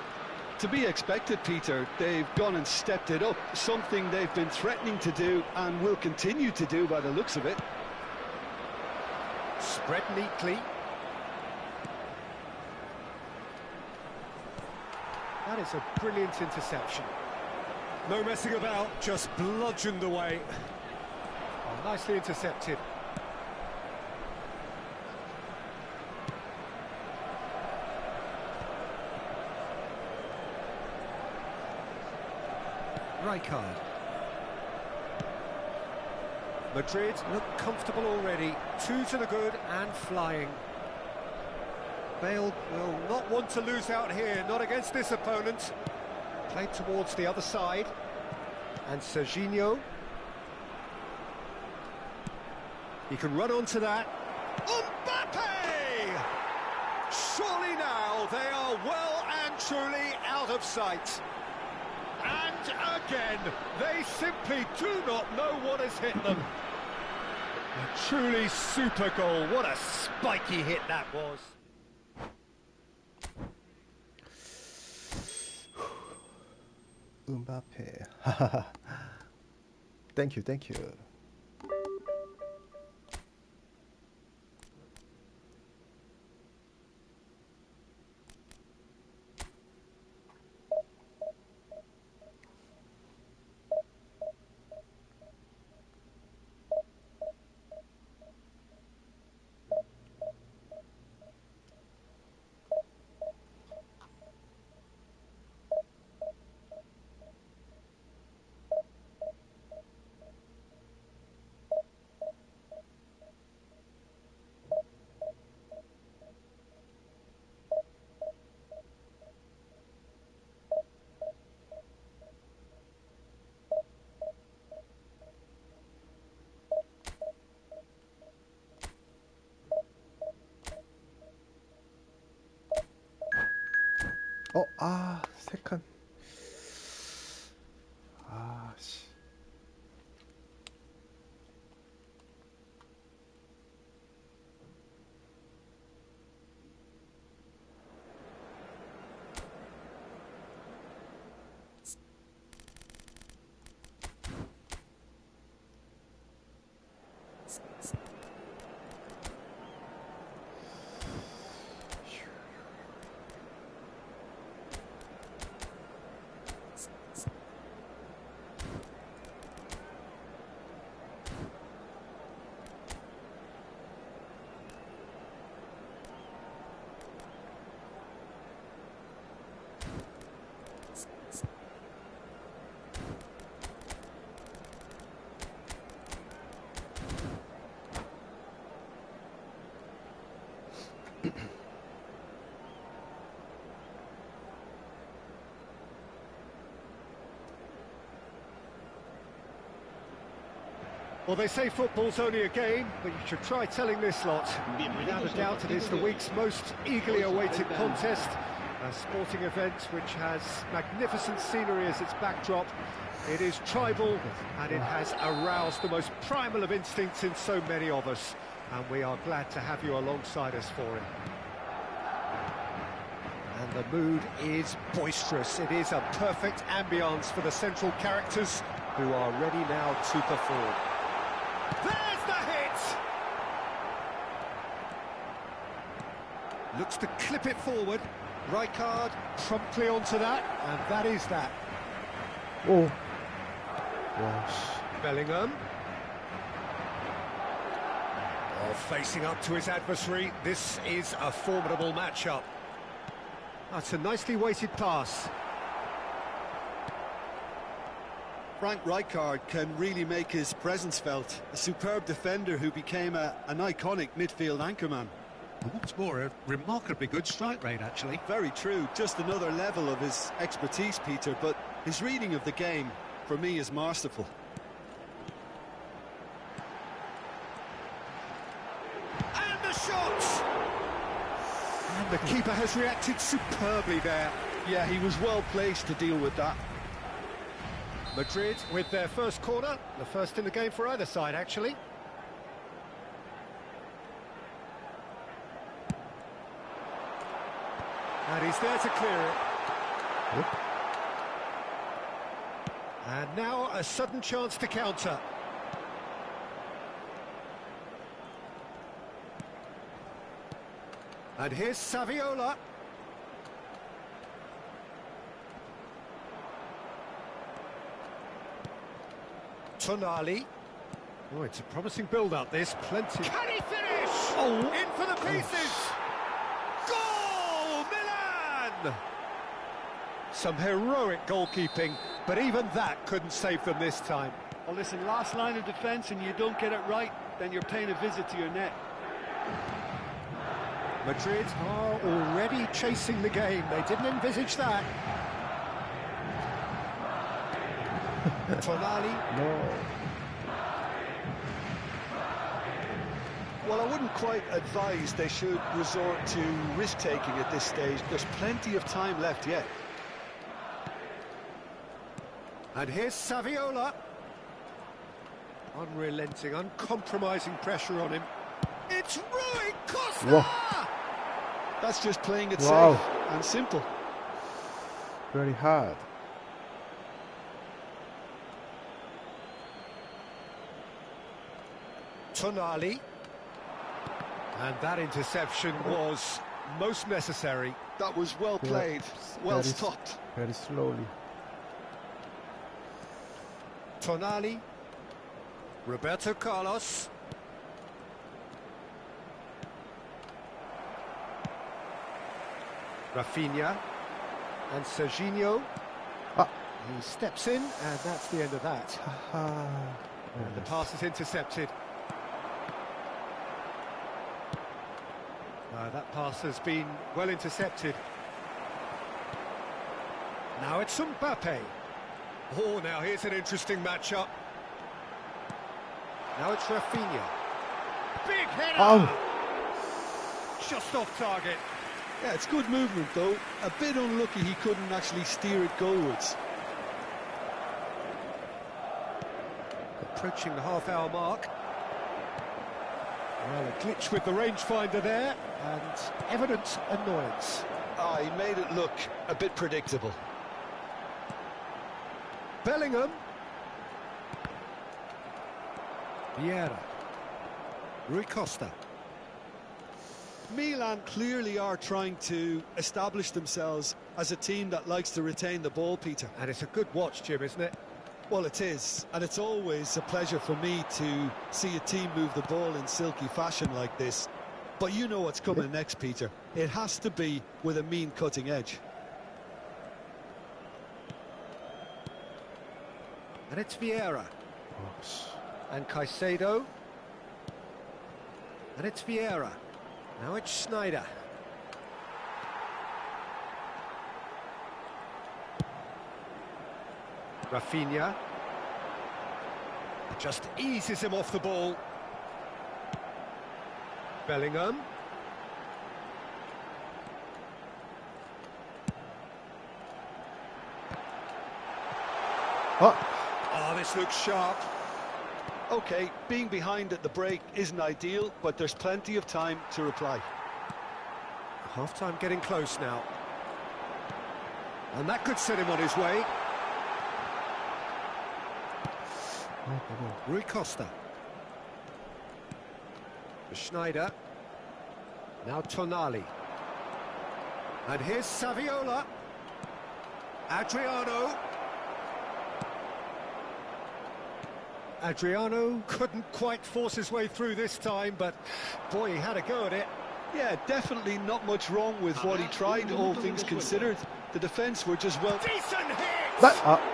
To be expected, Peter. They've gone and stepped it up, something they've been threatening to do and will continue to do by the looks of it. Spread neatly. That is a brilliant interception. No messing about, just bludgeoned away. Oh, nicely intercepted. Rijkaard. Madrid look comfortable already. 2 to the good and flying. Bale will not want to lose out here, not against this opponent. Played towards the other side. And Serginho. He can run onto that. Mbappe! Surely now they are well and truly out of sight. And again, they simply do not know what has hit them. A truly super goal. What a spiky hit that was. Mbappe. Thank you, thank you. 3칸. 아, 씨. Well, they say football's only a game, but you should try telling this lot. Without a doubt, it is the week's most eagerly awaited contest, a sporting event which has magnificent scenery as its backdrop. It is tribal, and it has aroused the most primal of instincts in so many of us, and we are glad to have you alongside us for it. And the mood is boisterous. It is a perfect ambience for the central characters, who are ready now to perform. There's the hit! Looks to clip it forward. Rijkaard promptly onto that, and that is that. 오. 와, 씨. Bellingham. Oh, facing up to his adversary. This is a formidable matchup. That's a nicely weighted pass. Frank Rijkaard can really make his presence felt. A superb defender who became an iconic midfield anchorman. What's more, a remarkably good strike rate, actually. Very true. Just another level of his expertise, Peter, but his reading of the game, for me, is masterful. And the shot! And the keeper has reacted superbly there. Yeah, he was well placed to deal with that. Madrid with their first corner, the first in the game for either side, actually. And he's there to clear it. Yep. And now a sudden chance to counter. And here's Saviola. Tonali. Oh, it's a promising build-up, this. Plenty. Can he finish? Oh, in for the pieces! Goal! Milan! Some heroic goalkeeping, but even that couldn't save them this time. Well, listen, last line of defence and you don't get it right, then you're paying a visit to your net. Madrid are already chasing the game. They didn't envisage that. Tonali. No. Well, I wouldn't quite advise they should resort to risk-taking at this stage. There's plenty of time left yet. And here's Saviola. Unrelenting, uncompromising pressure on him. It's Rui Costa! Whoa. That's just playing it Wow. safe and simple. Very hard. Tonali. And that interception was most necessary. That was well played, well Very stopped. Very slowly. Tonali. Roberto Carlos. Rafinha. And Serginho. Ah. He steps in, and that's the end of that. 하하. And the pass is intercepted. That pass has been well intercepted. Now it's Mbappe. Oh, now here's an interesting matchup. Now it's Rafinha. Big header! Ow. Just off target. Yeah, it's good movement though. A bit unlucky he couldn't actually steer it goalwards. Approaching the half-hour mark. Well, a glitch with the rangefinder there, and evident annoyance. Ah, he made it look a bit predictable. Bellingham. Vieira. Rui Costa. Milan clearly are trying to establish themselves as a team that likes to retain the ball, Peter. And it's a good watch, Jim, isn't it? Well, it is, and it's always a pleasure for me to see a team move the ball in silky fashion like this. But you know what's coming next, Peter. It has to be with a mean cutting edge. And it's Vieira. Oops. And Caicedo. And it's Vieira. Now it's Sneijder. Rafinha. Just eases him off the ball. Bellingham. Oh, this looks sharp. Okay, being behind at the break isn't ideal, but there's plenty of time to reply. Half-time getting close now. And that could set him on his way. Rui Costa. Sneijder. Now Tonali. And here's Saviola. Adriano. Adriano couldn't quite force his way through this time, but boy, he had a go at it. Yeah, definitely not much wrong with what he tried, all things considered. The defence were just well... Decent hit! That,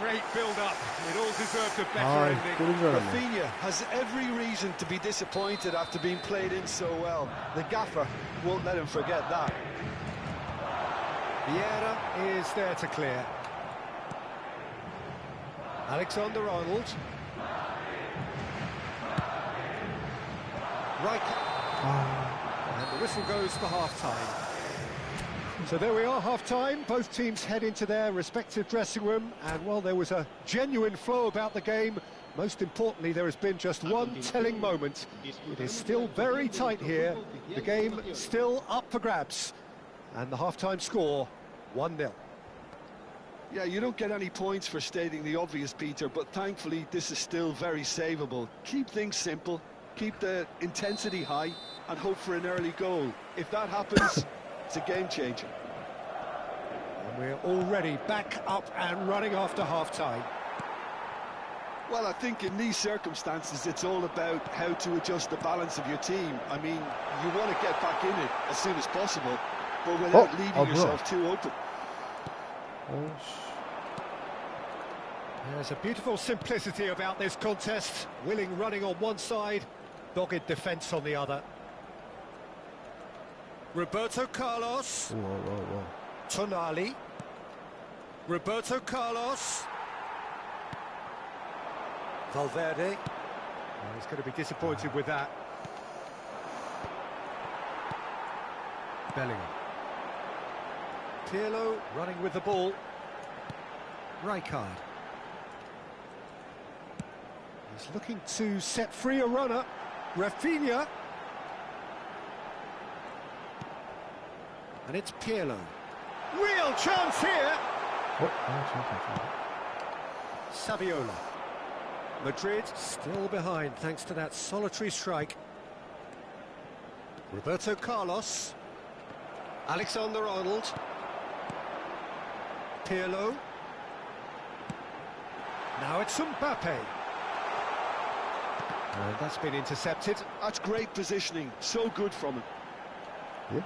Great build-up. It all deserved a better ending. Rafinha has every reason to be disappointed after being played in so well. The gaffer won't let him forget that. Vieira is there to clear. Alexander-Arnold. And the whistle goes for half-time. So there we are, half-time. Both teams head into their respective dressing room, and while there was a genuine flow about the game, most importantly, there has been just one telling moment. It is still very tight here. The game still up for grabs, and the half-time score 1-0. Yeah, you don't get any points for stating the obvious, Peter, but thankfully this is still very savable. Keep things simple, keep the intensity high, and hope for an early goal. If that happens, it's a game changer. And we're already back up and running after half-time. Well, I think in these circumstances, it's all about how to adjust the balance of your team. I mean, you want to get back in it as soon as possible, but without leaving yourself too open. There's a beautiful simplicity about this contest. Willing running on one side, dogged defence on the other. Roberto Carlos. Tonali. Roberto Carlos. Valverde. Oh, he's going to be disappointed with that. Bellingham. Pirlo running with the ball. Rijkaard. He's looking to set free a runner. Rafinha. And it's Pirlo. Real chance here. Saviola. Madrid still behind thanks to that solitary strike. Roberto Carlos. Alexander-Arnold. Pirlo. Now it's Mbappe. And that's been intercepted. That's great positioning, so good from him. Yeah.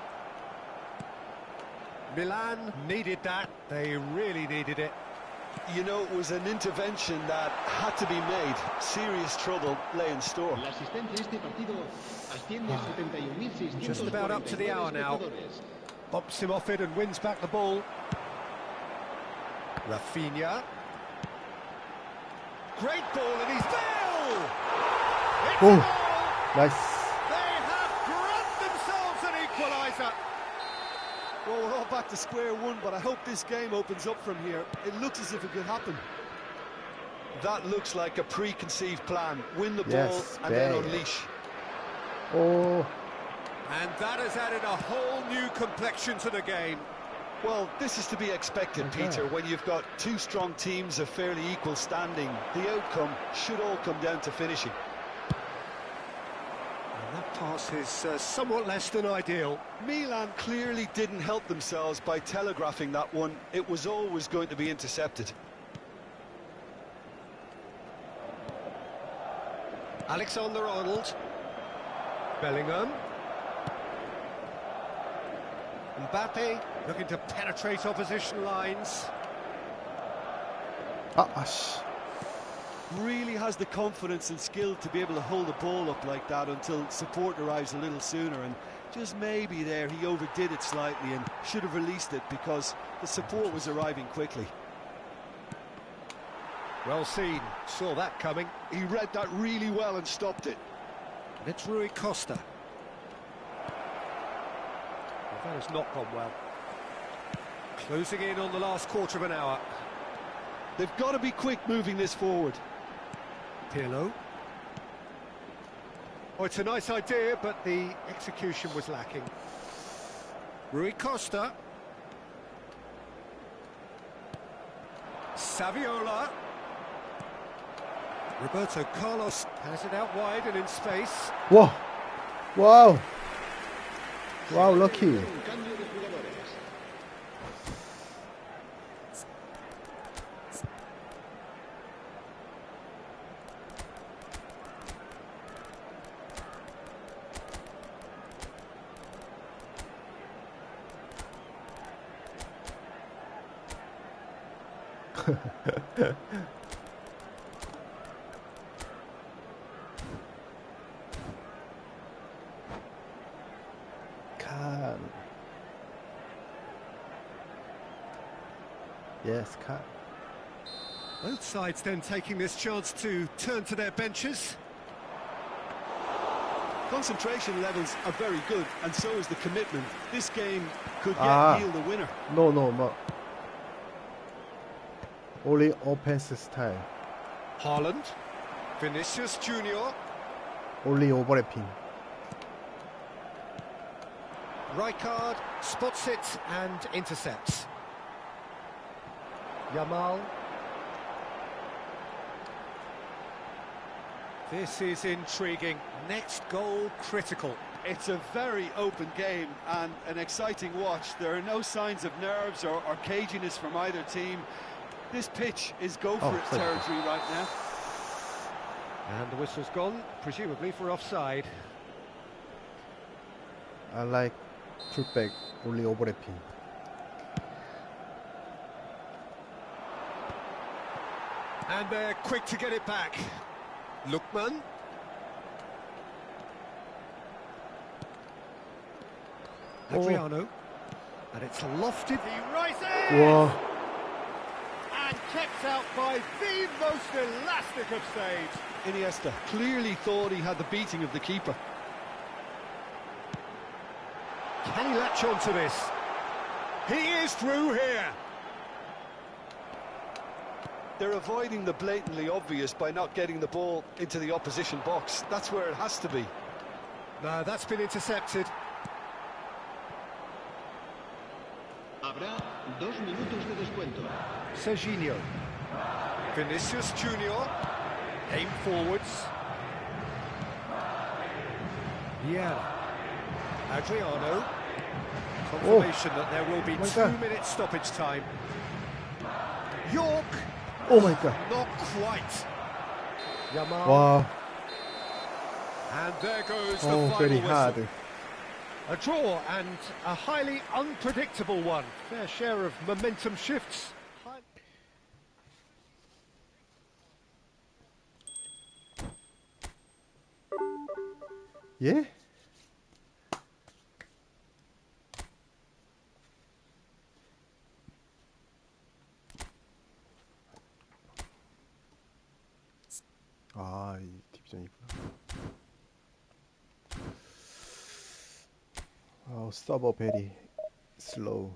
Milan needed that, they really needed it. You know, it was an intervention that had to be made. Serious trouble lay in store. Just about up to the hour now. Bumps him off it and wins back the ball. Rafinha. Great ball and he's there! Oh, nice. They have grabbed themselves an equaliser. Well, we're all back to square one, but I hope this game opens up from here. It looks as if it could happen. That looks like a preconceived plan. Win the ball and then unleash. Oh, And that has added a whole new complexion to the game. Well, this is to be expected, Peter. When you've got two strong teams of fairly equal standing, the outcome should all come down to finishing. And that pass is somewhat less than ideal. Milan clearly didn't help themselves by telegraphing that one. It was always going to be intercepted. Alexander-Arnold. Bellingham. Mbappe looking to penetrate opposition lines. Really has the confidence and skill to be able to hold the ball up like that until support arrives a little sooner, and just maybe there he overdid it slightly and should have released it because the support was arriving quickly. Well seen, saw that coming. He read that really well and stopped it. And it's Rui Costa. That has not gone well. Closing in on the last quarter of an hour. They've got to be quick moving this forward. Pirlo. Oh, it's a nice idea, but the execution was lacking. Rui Costa. Saviola. Roberto Carlos has it out wide and in space. Whoa. Wow. Wow, lucky. Un cambio de jugadores. Can. Yes, can. Both sides then taking this chance to turn to their benches. Concentration levels are very good, and so is the commitment. This game could yet yield a winner. No, but only offense style. Haaland. Vinicius Junior. Only overlapping. Rijkaard spots it and intercepts. Yamal. This is intriguing. Next goal critical. It's a very open game and an exciting watch. There are no signs of nerves or caginess from either team. This pitch is go-for-it territory right now. And the whistle's gone, presumably for offside. I like fullback only overlapping. And they're quick to get it back. Lookman. Adriano. And it's lofted. He rises! Whoa. And kept out by the most elastic of saves. Iniesta clearly thought he had the beating of the keeper. Can he latch on to this? He is through here. They're avoiding the blatantly obvious by not getting the ball into the opposition box. That's where it has to be. No, that's been intercepted. Habrá 2 minutos de descuento. Serginho. Vinicius Junior. Aim forwards. Vieira. Adriano. Confirmation that there will be 2 minutes stoppage time. York. Oh my god. Not quite. Yamal. Wow. And there goes the Oh, final very whistle. hard. A draw and a highly unpredictable one. Fair share of momentum shifts. Yeah? 아, 이 디비전이구나. 서버 베리 slow.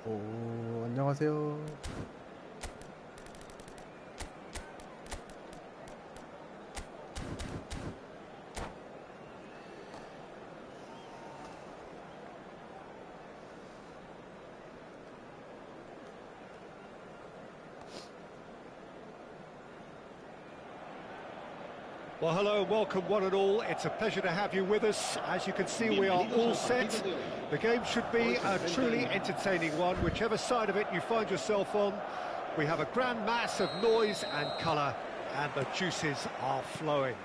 오, 안녕하세요. Well, hello and welcome one and all. It's a pleasure to have you with us. As you can see, we are all set. The game should be a truly entertaining one, whichever side of it you find yourself on. We have a grand mass of noise and colour, and the juices are flowing.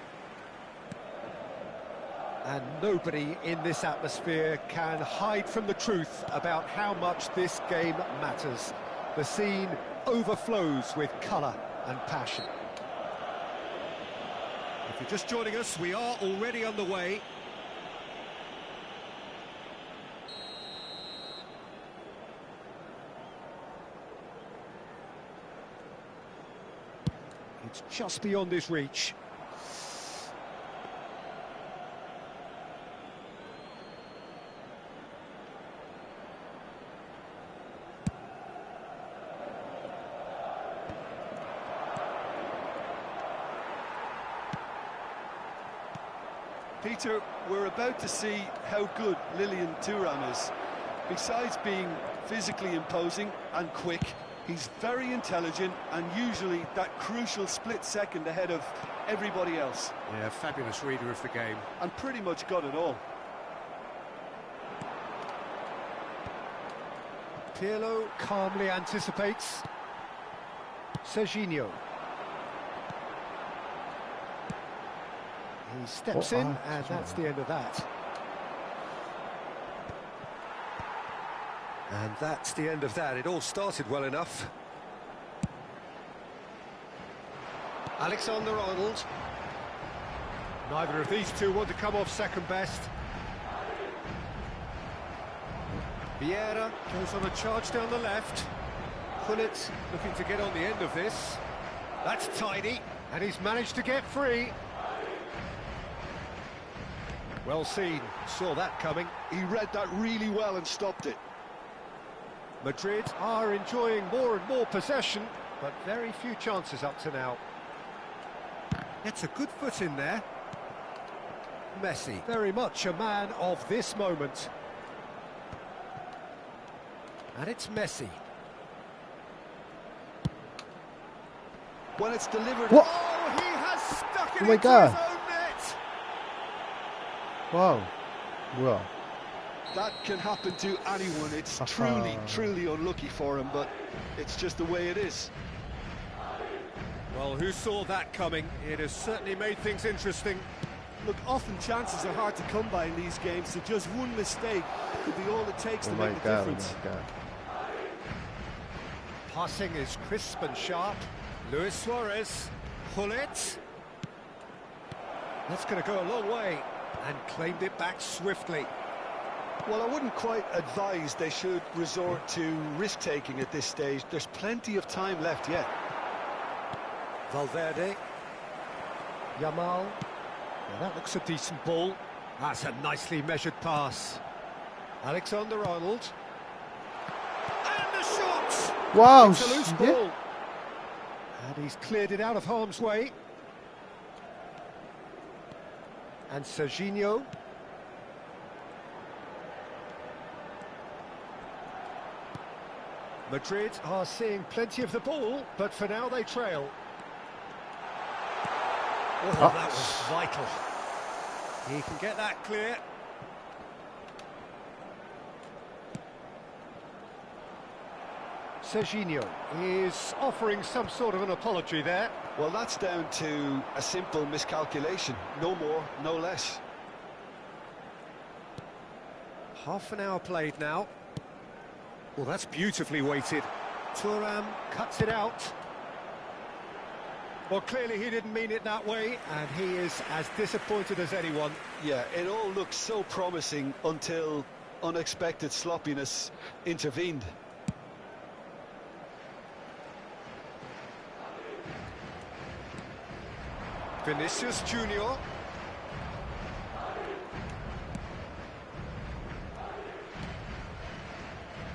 And nobody in this atmosphere can hide from the truth about how much this game matters. The scene overflows with colour and passion. If you're just joining us, we are already underway. It's just beyond his reach. Peter, we're about to see how good Lilian Thuram is. Besides being physically imposing and quick, he's very intelligent and usually that crucial split second ahead of everybody else. Yeah, fabulous reader of the game. And pretty much got it all. Pirlo calmly anticipates. Serginho. He steps in, and that's the end of that. And that's the end of that. It all started well enough. Alexander-Arnold. Neither of these two want to come off second best. Vieira goes on a charge down the left. Gullit looking to get on the end of this. That's tidy, and he's managed to get free. Well seen, saw that coming. He read that really well and stopped it. Madrid are enjoying more and more possession, but very few chances up to now. Gets a good foot in there. Messi, very much a man of this moment. And it's Messi. When it's delivered... What? Oh, he has stuck it Oh my into God. his own net! 와우, 뭐야? That can happen to anyone. It's Aha. truly unlucky for him, but it's just the way it is. Well, who saw that coming? It has certainly made things interesting. Look, often chances are hard to come by in these games, so just one mistake could be all it takes Oh to my make the god, difference. oh my god. Passing is crisp and sharp. Luis Suarez, Gullit. That's going to go a long way, and claimed it back swiftly. Well, I wouldn't quite advise they should resort to risk-taking at this stage. There's plenty of time left yet. Valverde. Yamal. Now that looks a decent ball. That's a nicely measured pass. Alexander-Arnold. And the shot! 와우, It's a loose 이게? ball. And he's cleared it out of harm's way. And Serginho. Madrid are seeing plenty of the ball, but for now they trail. Oh, that was vital. He can get that clear. Serginho is offering some sort of an apology there. Well, that's down to a simple miscalculation. No more, no less. Half an hour played now. Well, that's beautifully weighted. Thuram cuts it out. Well, clearly he didn't mean it that way, and he is as disappointed as anyone. Yeah, it all looked so promising until unexpected sloppiness intervened. Vinicius Junior.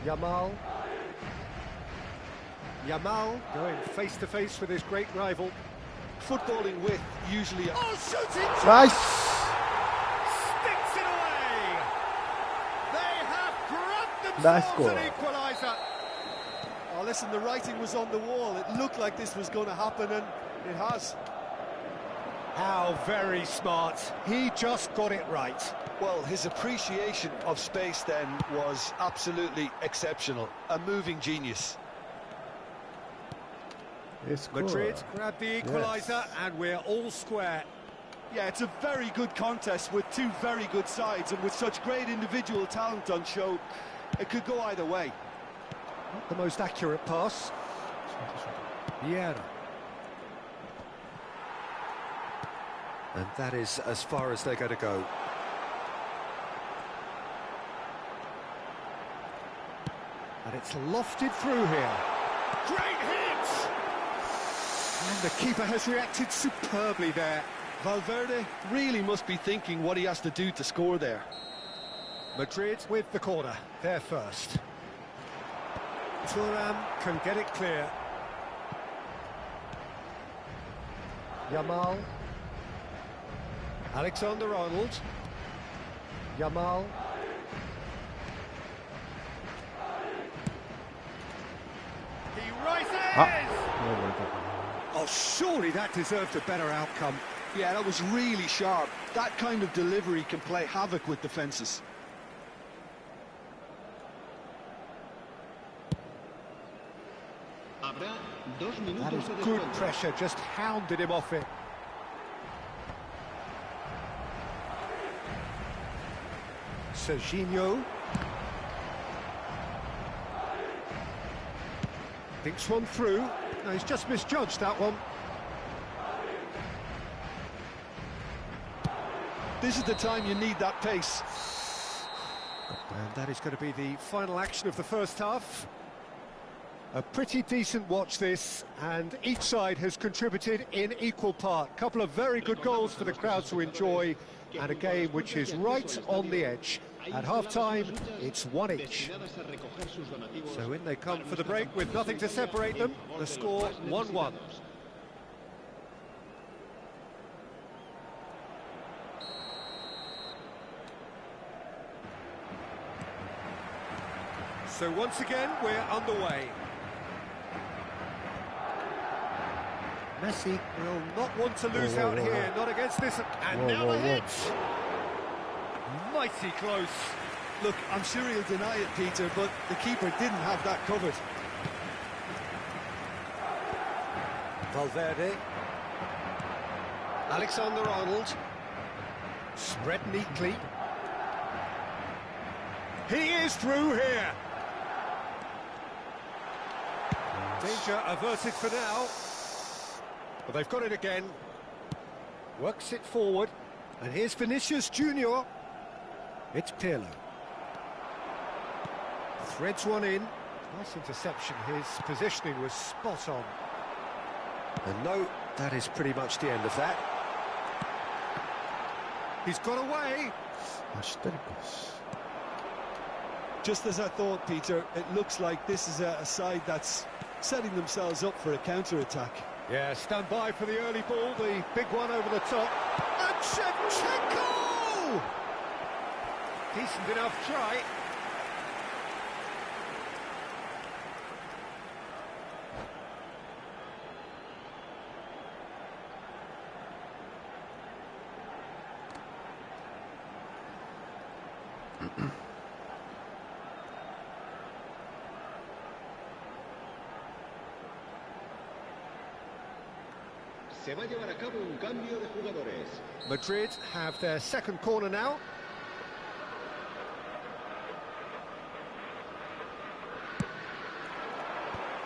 Yamal. Yamal going face to face with his great rival. Footballing with usually a... Oh, shooting! 나이스! Sticks it away! They have grabbed Nice themselves goal. an equaliser. Oh, listen, the writing was on the wall. It looked like this was going to happen, and it has. How very smart. He just got it right. Well, his appreciation of space then was absolutely exceptional. A moving genius. It's Madrid good. grab the equaliser, and we're all square. Yeah, it's a very good contest with two very good sides, and with such great individual talent on show, it could go either way. Not the most accurate pass. Vieira. And that is as far as they're going to go. And it's lofted through here. Great hit! And the keeper has reacted superbly there. Valverde really must be thinking what he has to do to score there. Madrid with the corner, they're first. Thuram can get it clear. Yamal. Alexander-Arnold. Yamal. He rises! Oh, surely that deserved a better outcome. Yeah, that was really sharp. That kind of delivery can play havoc with defences. That is good pressure, just hounded him off it. Serginho. Thinks one through. No, he's just misjudged that one. This is the time you need that pace. And that is going to be the final action of the first half. A pretty decent watch this, and each side has contributed in equal part. Couple of very good goals for the crowd to enjoy, and a game which is right on the edge. At half-time, it's one each. So in they come for the break with nothing to separate them. The score 1-1. So once again, we're underway. Messi will not want to lose out here, not against this. And now the hit! Mighty close. Look, I'm sure he'll deny it, Peter, but the keeper didn't have that covered. Valverde. Alexander-Arnold. Spread neatly. He is through here. Danger averted for now. But they've got it again. Works it forward. And here's Vinicius Junior. It's Pirlo. Threads one in. Nice interception. His positioning was spot on. And no, that is pretty much the end of that. He's got away. just as I thought, Peter, it looks like this is a side that's setting themselves up for a counter-attack. Yeah, stand by for the early ball, the big one over the top. And Shevchenko! Decent enough try. Se va a llevar a cabo un cambio de jugadores. Madrid have their second corner now.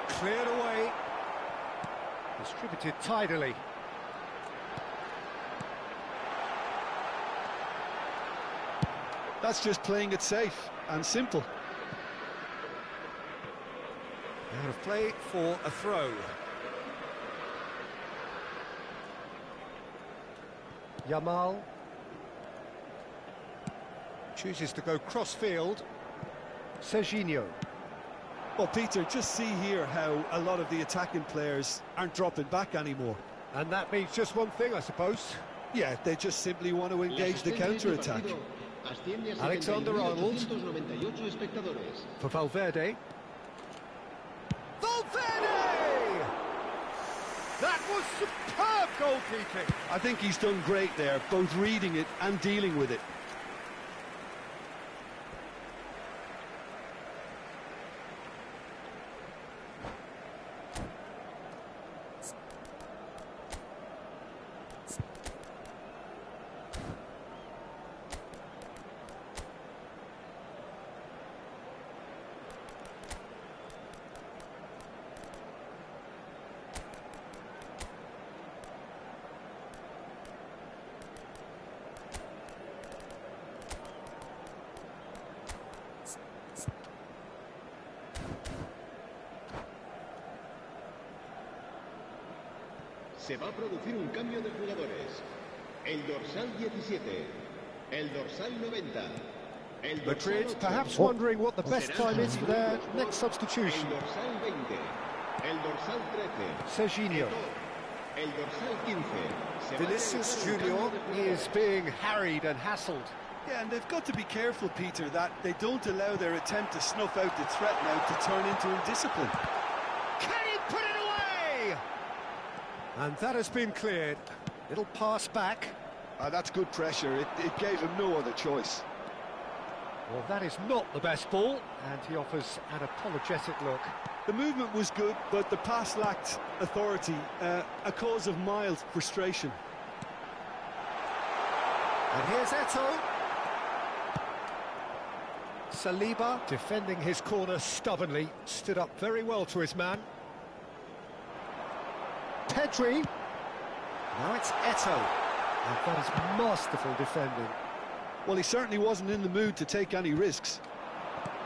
Cleared away. Distributed tidily. That's just playing it safe and simple. Out of play for a throw. Yamal chooses to go cross-field. Serginho. Well, Peter, just see here how a lot of the attacking players aren't dropping back anymore. And that means just one thing, I suppose. Yeah, they just simply want to engage the counter-attack. Alexander-Arnold for Valverde. Valverde! That was superb goalkeeping. I think he's done great there, both reading it and dealing with it. Se va a producir un cambio de jugadores. El dorsal 17, el dorsal 90, el dorsal Madrid 8, perhaps wondering what the best time is for their next substitution. el dorsal 20, el dorsal 13, Serginho. el dorsal 15. Se va a Vinicius realizar un Junior cambio de is jugadores. being harried and hassled. Yeah, and they've got to be careful, Peter, that they don't allow their attempt to snuff out the threat now to turn into indiscipline. Can he put it away? And that has been cleared. Little pass back. That's good pressure. It gave him no other choice. Well, that is not the best ball, and he offers an apologetic look. The movement was good, but the pass lacked authority, a cause of mild frustration. And here's Eto'o. Saliba, defending his corner stubbornly, stood up very well to his man. Pedri. Now it's Eto'o. And that is masterful defending. Well, he certainly wasn't in the mood to take any risks.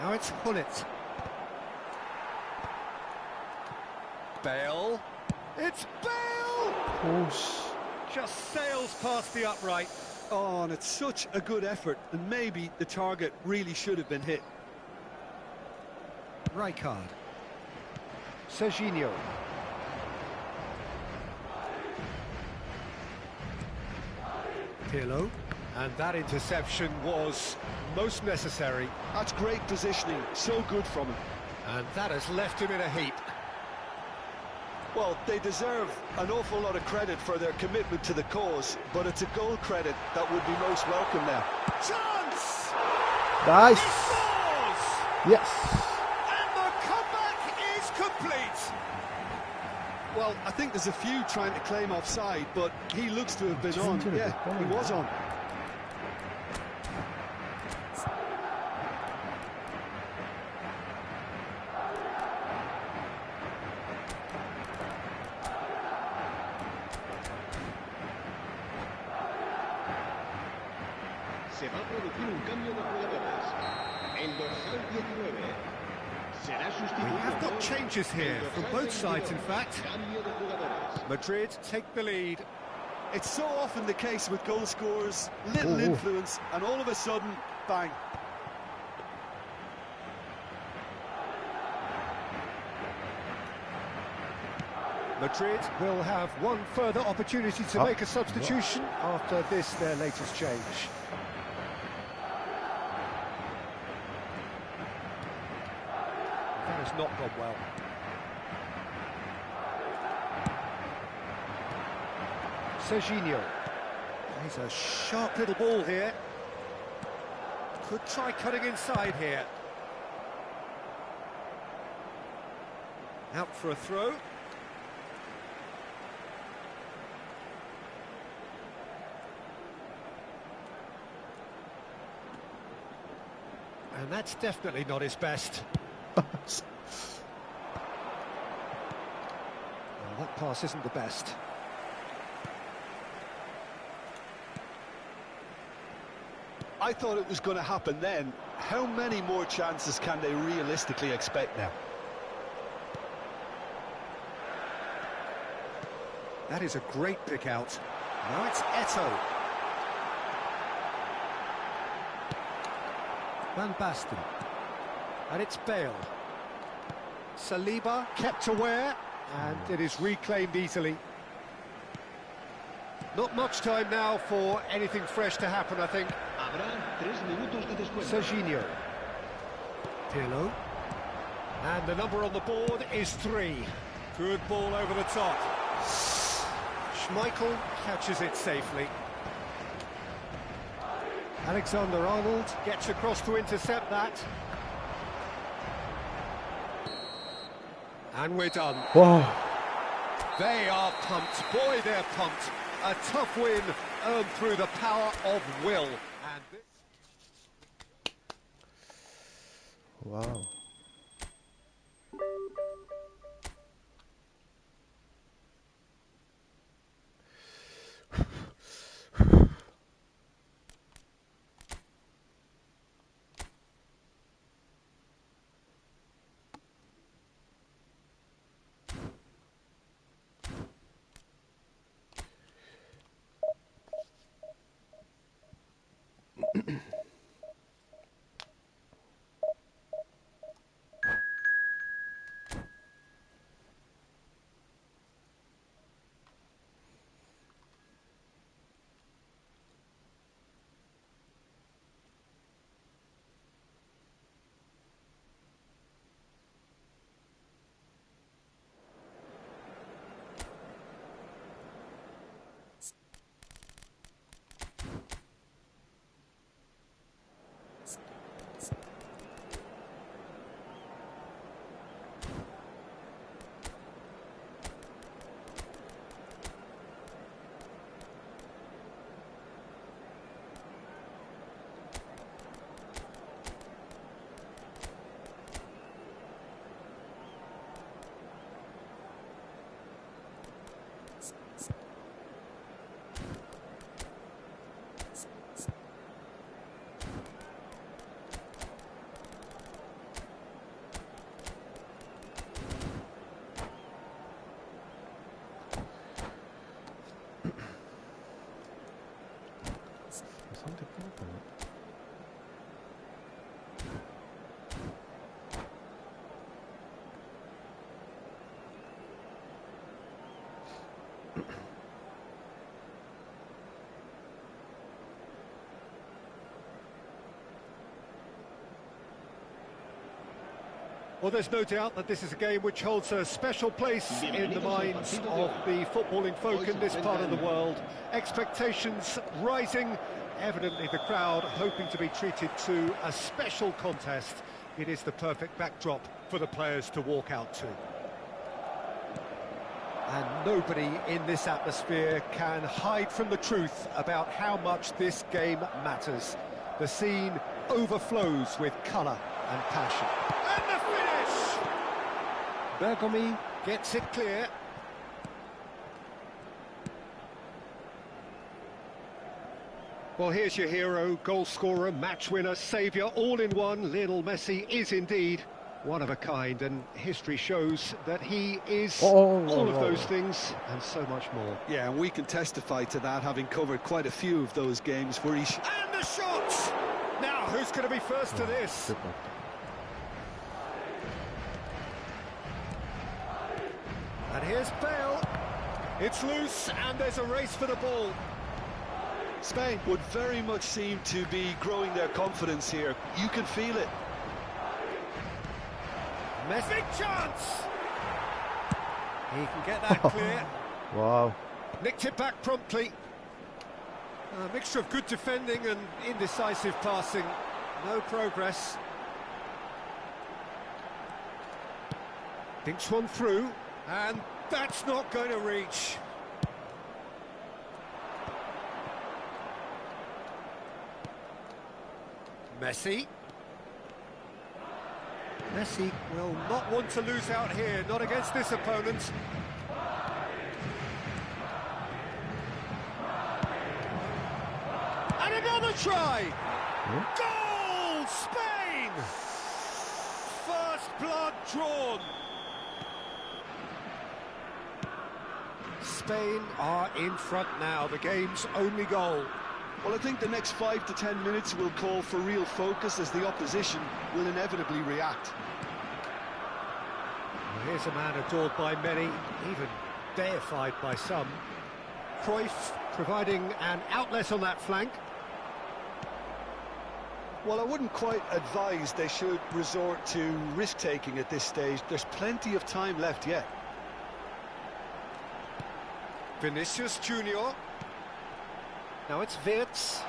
Now it's Hullet. Bale. It's Bale! 오씨. Just sails past the upright. Oh, and it's such a good effort, and maybe the target really should have been hit. Rijkaard. Serginho. Pirlo. And that interception was most necessary. That's great positioning, so good from him. And that has left him in a heap. Well, they deserve an awful lot of credit for their commitment to the cause, but it's a goal credit that would be most welcome now. Chance! 나이스. He scores! Yes. And the comeback is complete. Well, I think there's a few trying to claim offside, but he looks to have been on. Yeah, he was on. Se va a producir un cambio de jugadores. El dorsal 19 será We sustituido have got por changes here el from dorsal both sides, in 22. fact. Cambio de jugadores. Madrid take the lead. It's so often the case with goal scorers, little Ooh. influence, and all of a sudden, bang. Madrid will have one further opportunity to make a substitution after this, their latest change. That has not gone well. Serginho. He's a sharp little ball here. Could try cutting inside here. Out for a throw. And that's definitely not his best. Well, that pass isn't the best. I thought it was going to happen then. How many more chances can they realistically expect now? That is a great pick out. Now it's Eto'o. Van Basten. And it's Bale. Saliba kept aware, and it is reclaimed easily. Not much time now for anything fresh to happen, I think. Serginho. Pirlo. And the number on the board is 3. Good ball over the top. Schmeichel catches it safely. Alexander-Arnold gets across to intercept that. And we're done. Whoa. They are pumped. Boy, they're pumped. A tough win earned through the power of will. And Wow. Well, there's no doubt that this is a game which holds a special place in the minds of the footballing folk in this part of the world. Expectations rising, evidently the crowd hoping to be treated to a special contest. It is the perfect backdrop for the players to walk out to. And nobody in this atmosphere can hide from the truth about how much this game matters. The scene overflows with colour and passion. And the finish! Bergomi gets it clear. Well, here's your hero, goal scorer, match winner, saviour, all in one. Lionel Messi is indeed one of a kind, and history shows that he is all of those things and so much more. Yeah, and we can testify to that, having covered quite a few of those games where he... And the shot! Now, who's going to be first to this? And here's Bale. It's loose, and there's a race for the ball. Spain would very much seem to be growing their confidence here. You can feel it. Messi, big chance! He can get that clear. Wow. Nicked it back promptly. A mixture of good defending and indecisive passing. No progress. Thinks one through, and that's not going to reach. Messi. Messi will not want to lose out here, not against this opponent. And another try! Goal! Spain! First blood drawn. Spain are in front now, the game's only goal. Well, I think the next 5 to 10 minutes will call for real focus as the opposition will inevitably react. Well, here's a man adored by many, even deified by some. Cruyff providing an outlet on that flank. Well, I wouldn't quite advise they should resort to risk-taking at this stage. There's plenty of time left yet. Vinicius Junior. Now it's Wirtz.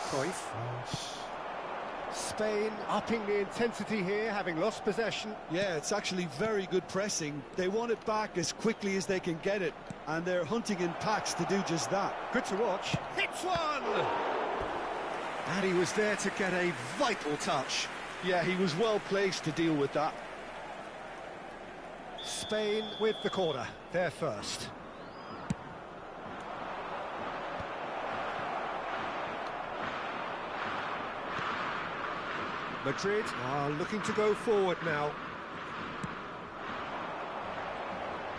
Cruyff. Spain upping the intensity here, having lost possession. Yeah, it's actually very good pressing. They want it back as quickly as they can get it, and they're hunting in packs to do just that. Good to watch. Hits one! And he was there to get a vital touch. Yeah, he was well placed to deal with that. Spain with the corner, they're first. Madrid are looking to go forward now.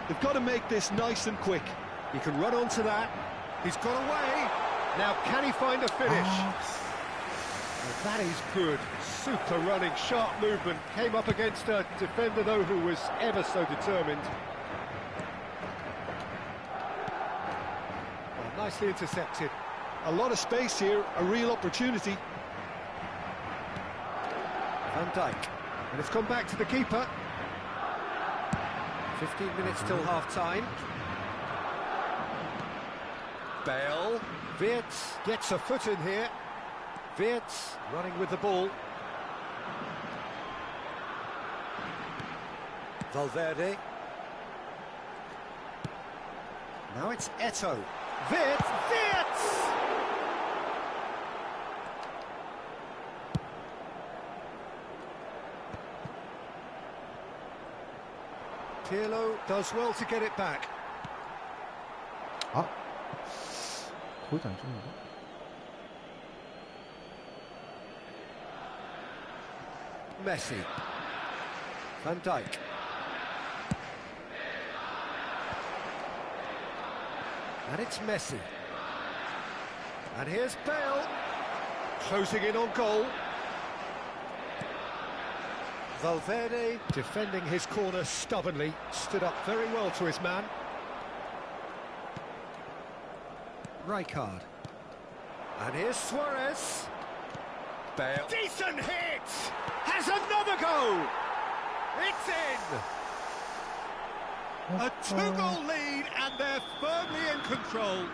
They've got to make this nice and quick. He can run onto that. He's got away. Now can he find a finish? Well, that is good. Super running, sharp movement. Came up against a defender, though, who was ever so determined. Well, nicely intercepted. A lot of space here, a real opportunity. Van Dijk. And it's come back to the keeper. 15 minutes till half-time. Bale. Wirtz gets a foot in here. Wirtz running with the ball. Valverde. Now it's Eto'o. Wirtz! Pirlo does well to get it back. 아, 거기도 안 줬는데? Messi. Van Dijk. And it's Messi. And here's Bale. Closing in on goal. Valverde defending his corner stubbornly. Stood up very well to his man. Rijkaard. And here's Suarez. Bale. Decent hit! Has another go! It's in! A two-goal lead, and they're firmly in control.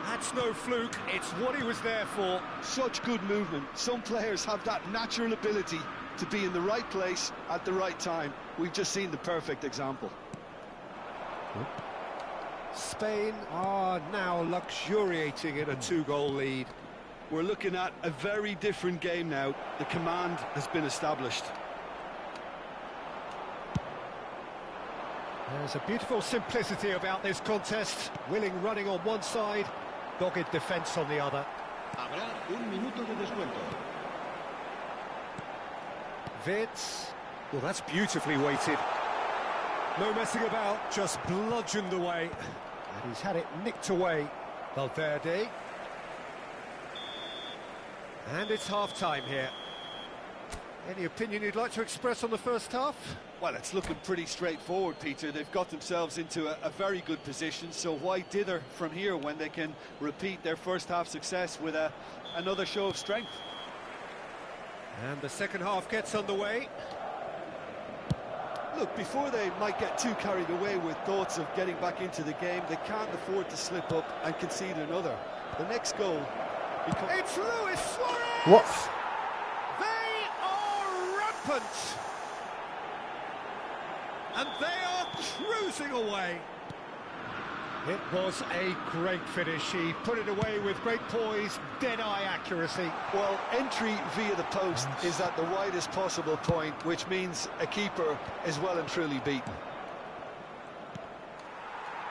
That's no fluke, it's what he was there for. Such good movement. Some players have that natural ability to be in the right place at the right time. We've just seen the perfect example. Spain are now luxuriating in a two-goal lead. We're looking at a very different game now. The command has been established. There's a beautiful simplicity about this contest. Willing running on one side, dogged defence on the other. Habrá un minuto de descuento. Wirtz. Well, that's beautifully weighted. No messing about, just bludgeoned away. And he's had it nicked away. Valverde. And it's half-time here. Any opinion you'd like to express on the first half? Well, it's looking pretty straightforward, Peter. They've got themselves into a very good position, so why dither from here when they can repeat their first half success with another show of strength? And the second half gets underway. Look, before they might get too carried away with thoughts of getting back into the game, they can't afford to slip up and concede another. The next goal becomes... It's Luis Suarez! What? They are rampant! And they are cruising away. It was a great finish. He put it away with great poise, dead-eye accuracy. Well, entry via the post is at the widest possible point, which means a keeper is well and truly beaten.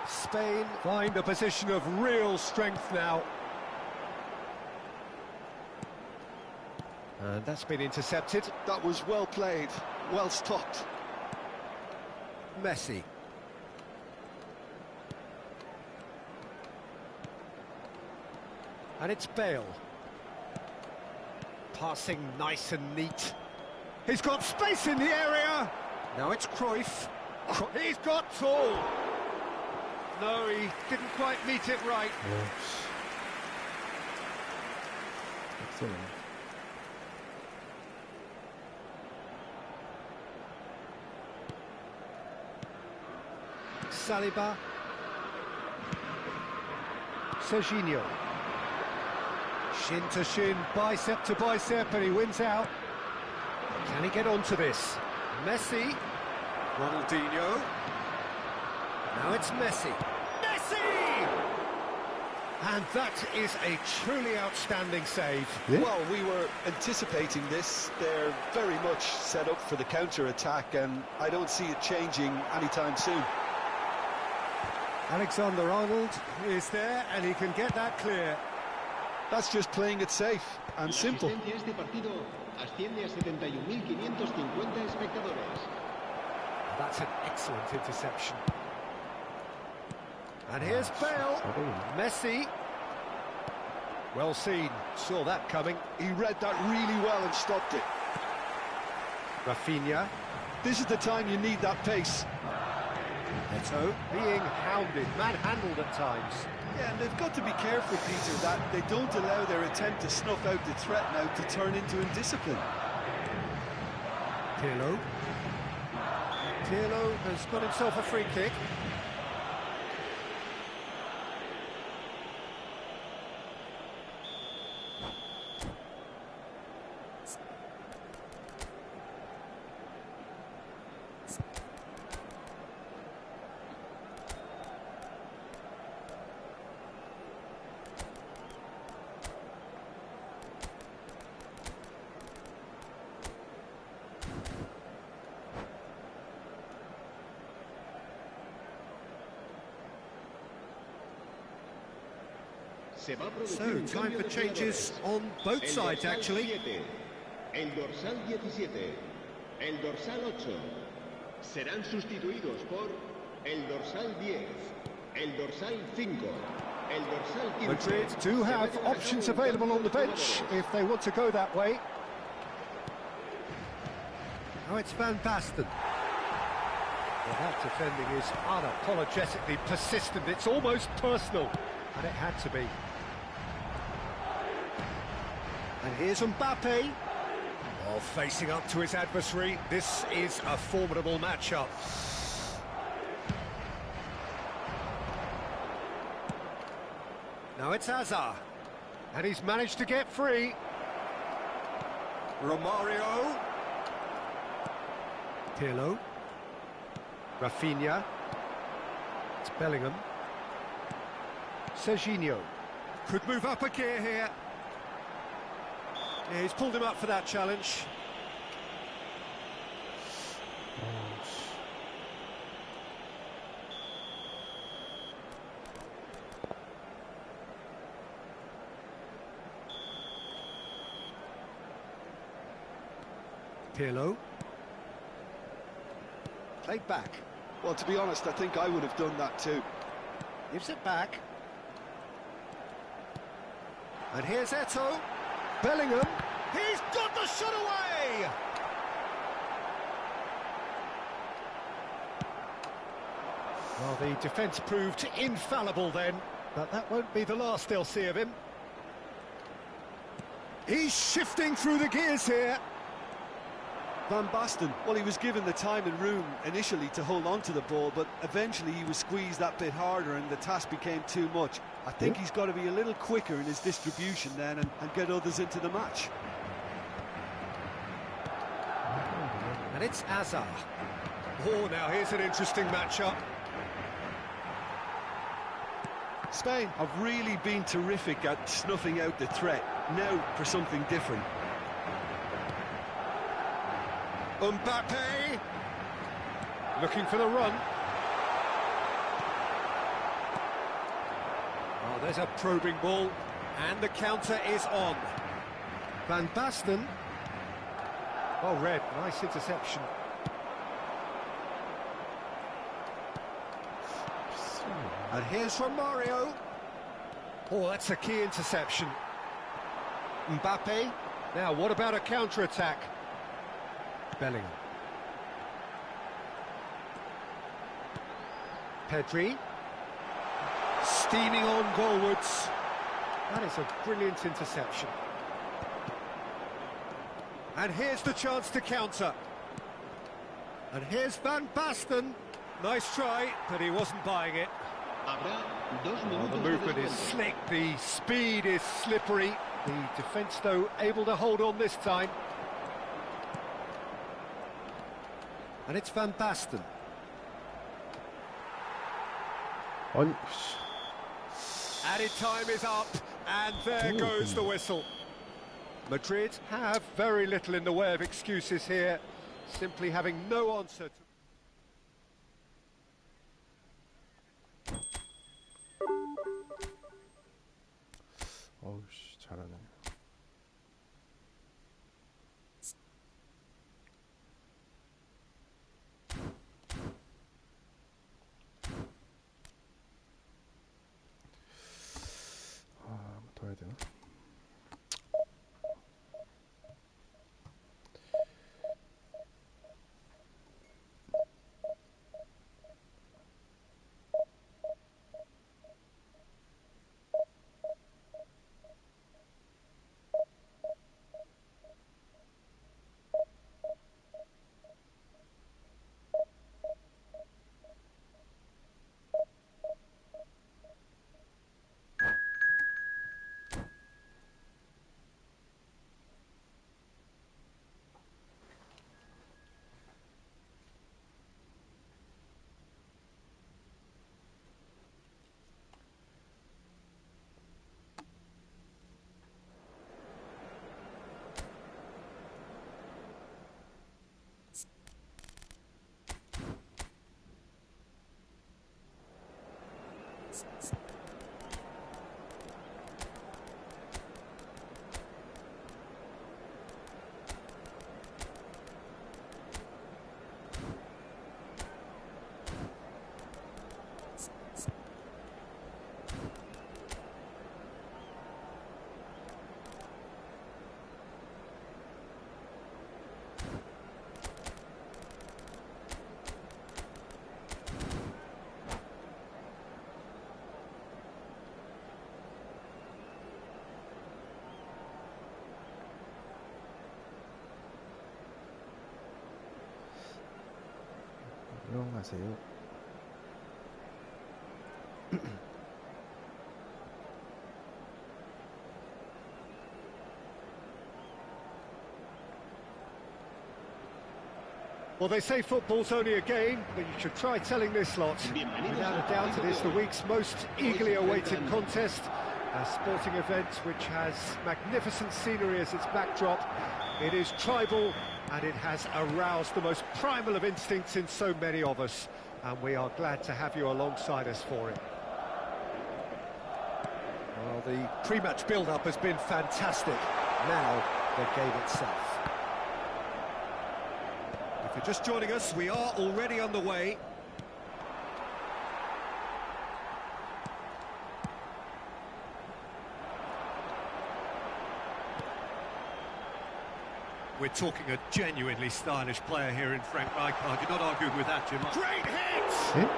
Spain find a position of real strength now. And that's been intercepted. That was well played, well stopped. Messi. And it's Bale. Passing nice and neat. He's got space in the area. Now it's Cruyff. He's got tall. No, he didn't quite meet it right. Excellent. Saliba. Serginho. Shin to shin, bicep to bicep, and he wins out. Can he get onto this? Messi. Ronaldinho. Now it's Messi. Messi! And that is a truly outstanding save. Yeah. Well, we were anticipating this. They're very much set up for the counter-attack, and I don't see it changing anytime soon. Alexander-Arnold is there, and he can get that clear. That's just playing it safe and simple. La asistencia a este partido asciende a 71.550 espectadores. That's an excellent interception. And here's Bale. Messi. Well seen. Saw that coming. He read that really well and stopped it. Rafinha. This is the time you need that pace. Neto being hounded, manhandled at times. Yeah, and they've got to be careful, Peter, that they don't allow their attempt to snuff out the threat now to turn into indiscipline. Pirlo. Pirlo has got himself a free kick. So, time for changes on both sides, actually. El dorsal 17, el dorsal 8 serán sustituidos por el dorsal 10, el dorsal 5, el dorsal 15. Madrid do have options available on the bench if they want to go that way. Now it's Van Basten. Well, that defending is unapologetically persistent. It's almost personal, and it had to be. And here's Mbappe. Oh, facing up to his adversary. This is a formidable matchup. Now it's Hazard. And he's managed to get free. Romario. Pirlo. Rafinha. It's Bellingham. Serginho. Could move up a gear here. Yeah, he's pulled him up for that challenge. Pirlo. Played back. Well, to be honest, I think I would have done that too. Gives it back. And here's Eto'o. Bellingham. He's got the shot away! Well, the defence proved infallible then, but that won't be the last they'll see of him. He's shifting through the gears here. Van Basten, well, he was given the time and room initially to hold on to the ball, but eventually he was squeezed that bit harder and the task became too much. I think he's got to be a little quicker in his distribution then and get others into the match. And it's Azar. Oh, now here's an interesting matchup. Spain have really been terrific at snuffing out the threat. Now for something different. Mbappe looking for the run. Oh, there's a probing ball, and the counter is on. Van Basten. Oh, red, nice interception. And here's from Mario. Oh, that's a key interception. Mbappe. Now, what about a counter-attack? Bellingham. Pedri. Steaming on goalwards. That is a brilliant interception. And here's the chance to counter. And here's Van Basten. Nice try, but he wasn't buying it. Oh, the movement is slick, the speed is slippery. The defence, though, able to hold on this time. And it's Van Basten. Added time is up, and there goes the whistle. Madrid have very little in the way of excuses here, simply having no answer to... 어우씨, 잘하네. 더 해야 되나? 안녕하세요. Well, they say football's only a game, but you should try telling this lot. Without a doubt, it is the week's most eagerly awaited contest. A sporting event which has magnificent scenery as its backdrop. It is tribal, and it has aroused the most primal of instincts in so many of us. And we are glad to have you alongside us for it. Well, the pre-match build-up has been fantastic. Now, the game itself. If you're just joining us, we are already underway. We're talking a genuinely stylish player here in Frank Rijkaard. I do not argue with that, Jim. Great hit!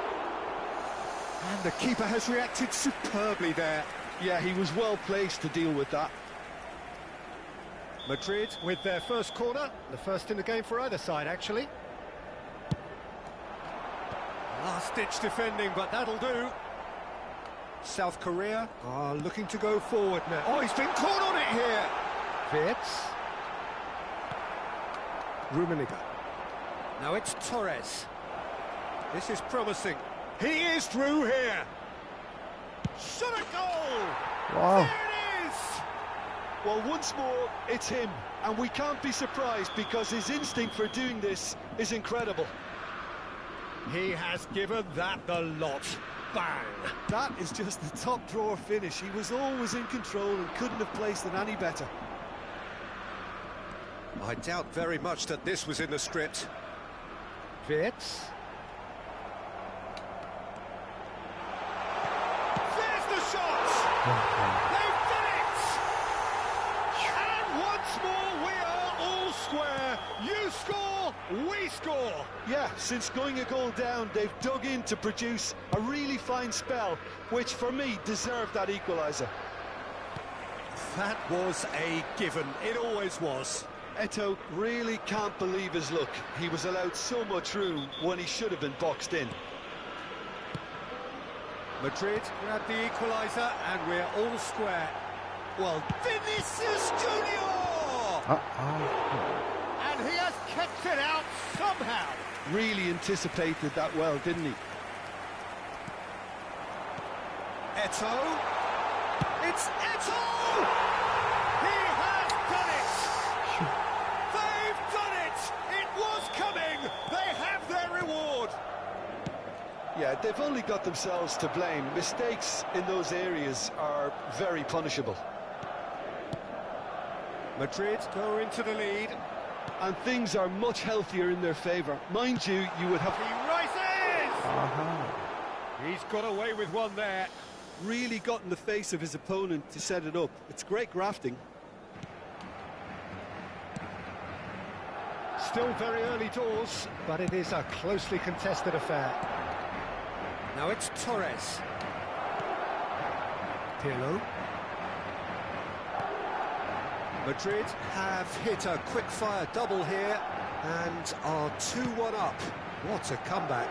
And the keeper has reacted superbly there. Yeah, he was well placed to deal with that. Madrid with their first corner, the first in the game for either side, actually. Last-ditch defending, but that'll do. South Korea are looking to go forward now. Oh, he's been caught on it here. Wirtz. Rummenigge. Now it's Torres. This is promising. He is through here. Shot a goal! Wow. There it is! Well, once more, it's him. And we can't be surprised because his instinct for doing this is incredible. He has given that the lot. Bang! That is just the top drawer finish. He was always in control and couldn't have placed it any better. I doubt very much that this was in the script. Wirtz. There's the shot! They've done it! And once more we are all square. You score, we score. Yeah, since going a goal down, they've dug in to produce a really fine spell, which for me deserved that equaliser. That was a given. It always was. Eto'o really can't believe his luck. He was allowed so much room when he should have been boxed in. Madrid grab the equaliser and we're all square. Well, Vinicius Junior! And he has kept it out somehow. Really anticipated that well, didn't he? Eto'o. It's Eto'o! He has done it! They've done it! It was coming! They have their reward! Yeah, they've only got themselves to blame. Mistakes in those areas are very punishable. Madrid go into the lead. And things are much healthier in their favour. Mind you, you would have... He rises! He's got away with one there. Really got in the face of his opponent to set it up. It's great grafting. Still very early doors, but it is a closely contested affair. Now it's Torres. Pirlo. Madrid have hit a quick-fire double here and are 2-1 up. What a comeback.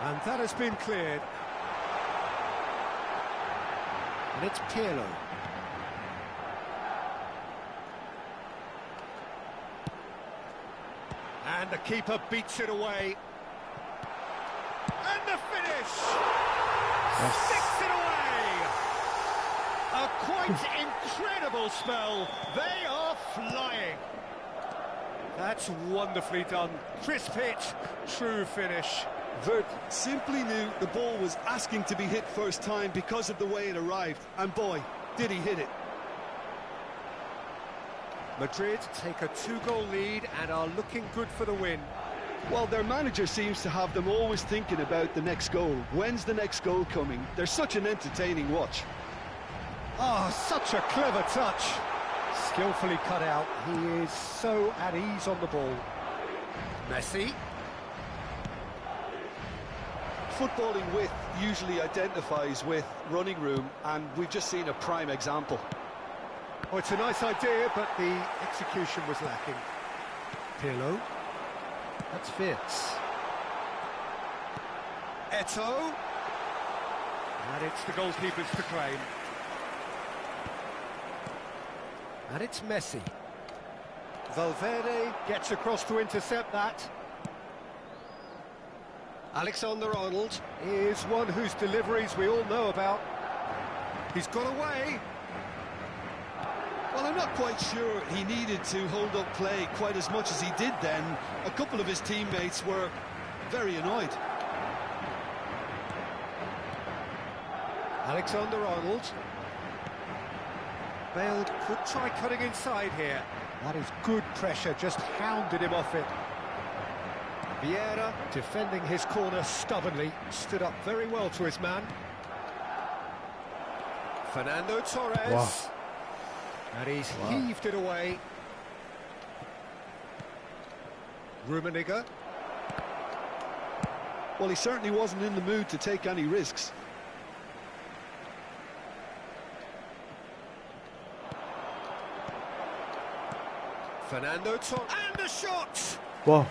And that has been cleared. And it's Pirlo. And the keeper beats it away. And the finish! Sticks it away! A quite incredible spell. They are flying. That's wonderfully done. Crisp hit, true finish. Vert simply knew the ball was asking to be hit first time because of the way it arrived. And boy, did he hit it. Madrid take a 2-goal lead and are looking good for the win. Well, their manager seems to have them always thinking about the next goal. When's the next goal coming? They're such an entertaining watch. Oh, such a clever touch. Skillfully cut out. He is so at ease on the ball. Messi. Footballing width usually identifies with running room, and we've just seen a prime example. Oh, it's a nice idea, but the execution was lacking. Pirlo. That's Wirtz. Eto'o. And it's the goalkeepers to claim. And it's Messi. Valverde gets across to intercept that. Alexander-Arnold is one whose deliveries we all know about. He's got away. Well, I'm not quite sure he needed to hold up play quite as much as he did then. A couple of his teammates were very annoyed. Alexander-Arnold. Bale could try cutting inside here. That is good pressure, just hounded him off it. Vieira, defending his corner stubbornly, stood up very well to his man. Fernando Torres. Wow. And he's heaved it away. Rummenigge. Well, he certainly wasn't in the mood to take any risks. Fernando and the shot! 와,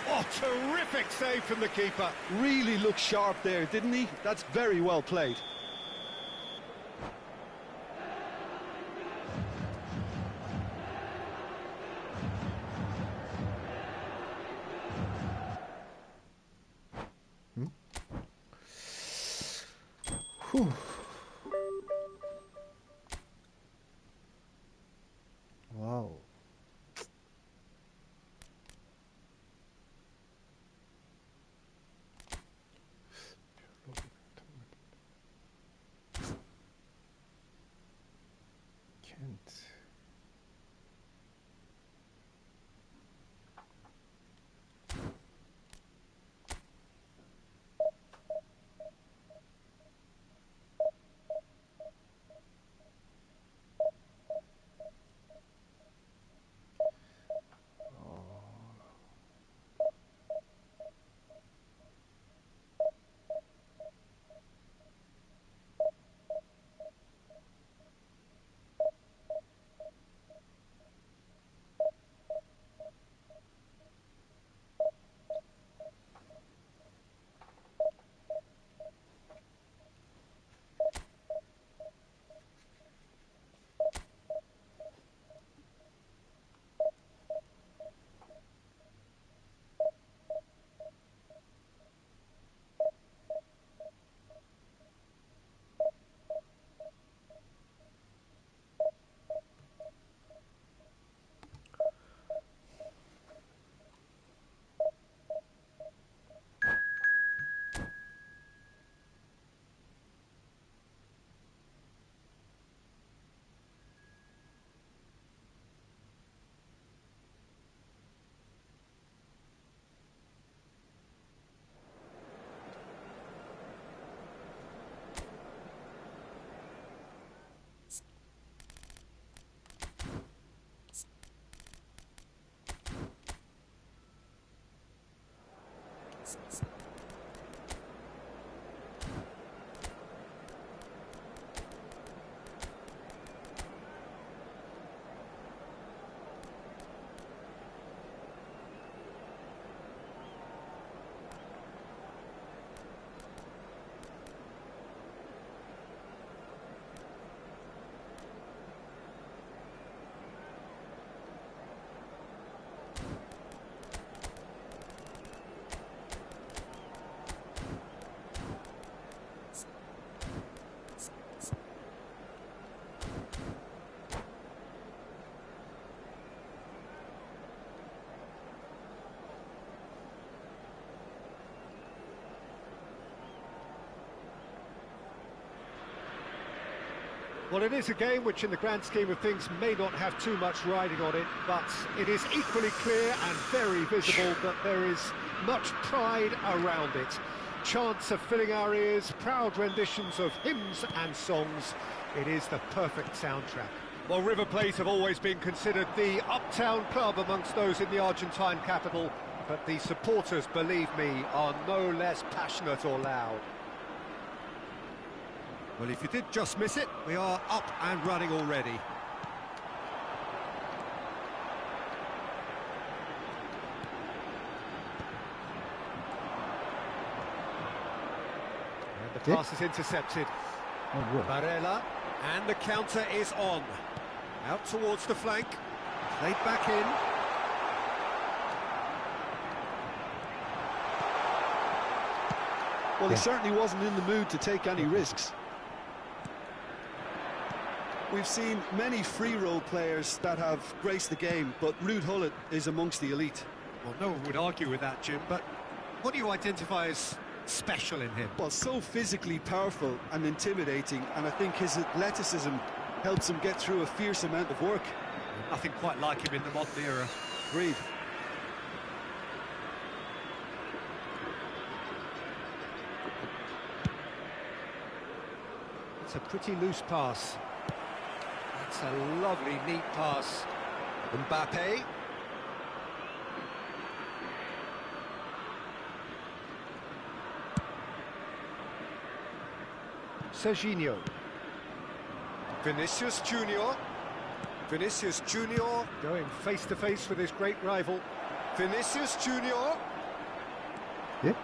Oh, terrific save from the keeper. Really looked sharp there, didn't he? That's very well played. 후. 와우. 켄트. Well, it is a game which in the grand scheme of things may not have too much riding on it, but it is equally clear and very visible that there is much pride around it. Chants are filling our ears, proud renditions of hymns and songs. It is the perfect soundtrack. Well, River Plate have always been considered the uptown club amongst those in the Argentine capital, but the supporters, believe me, are no less passionate or loud. Well, if you did just miss it, we are up and running already. And the pass is intercepted. Varela, and the counter is on. Out towards the flank, played back in. Well, he certainly wasn't in the mood to take any risks. We've seen many free role players that have graced the game, but Ruud Gullit is amongst the elite. Well, no one would argue with that, Jim, but what do you identify as special in him? Well, so physically powerful and intimidating, and I think his athleticism helps him get through a fierce amount of work. Nothing quite like him in the modern era. Agreed. It's a pretty loose pass. That's a lovely, neat pass. Mbappe. Serginho. Vinicius Junior. Vinicius Junior going face to face with his great rival. Vinicius Junior. Yeah.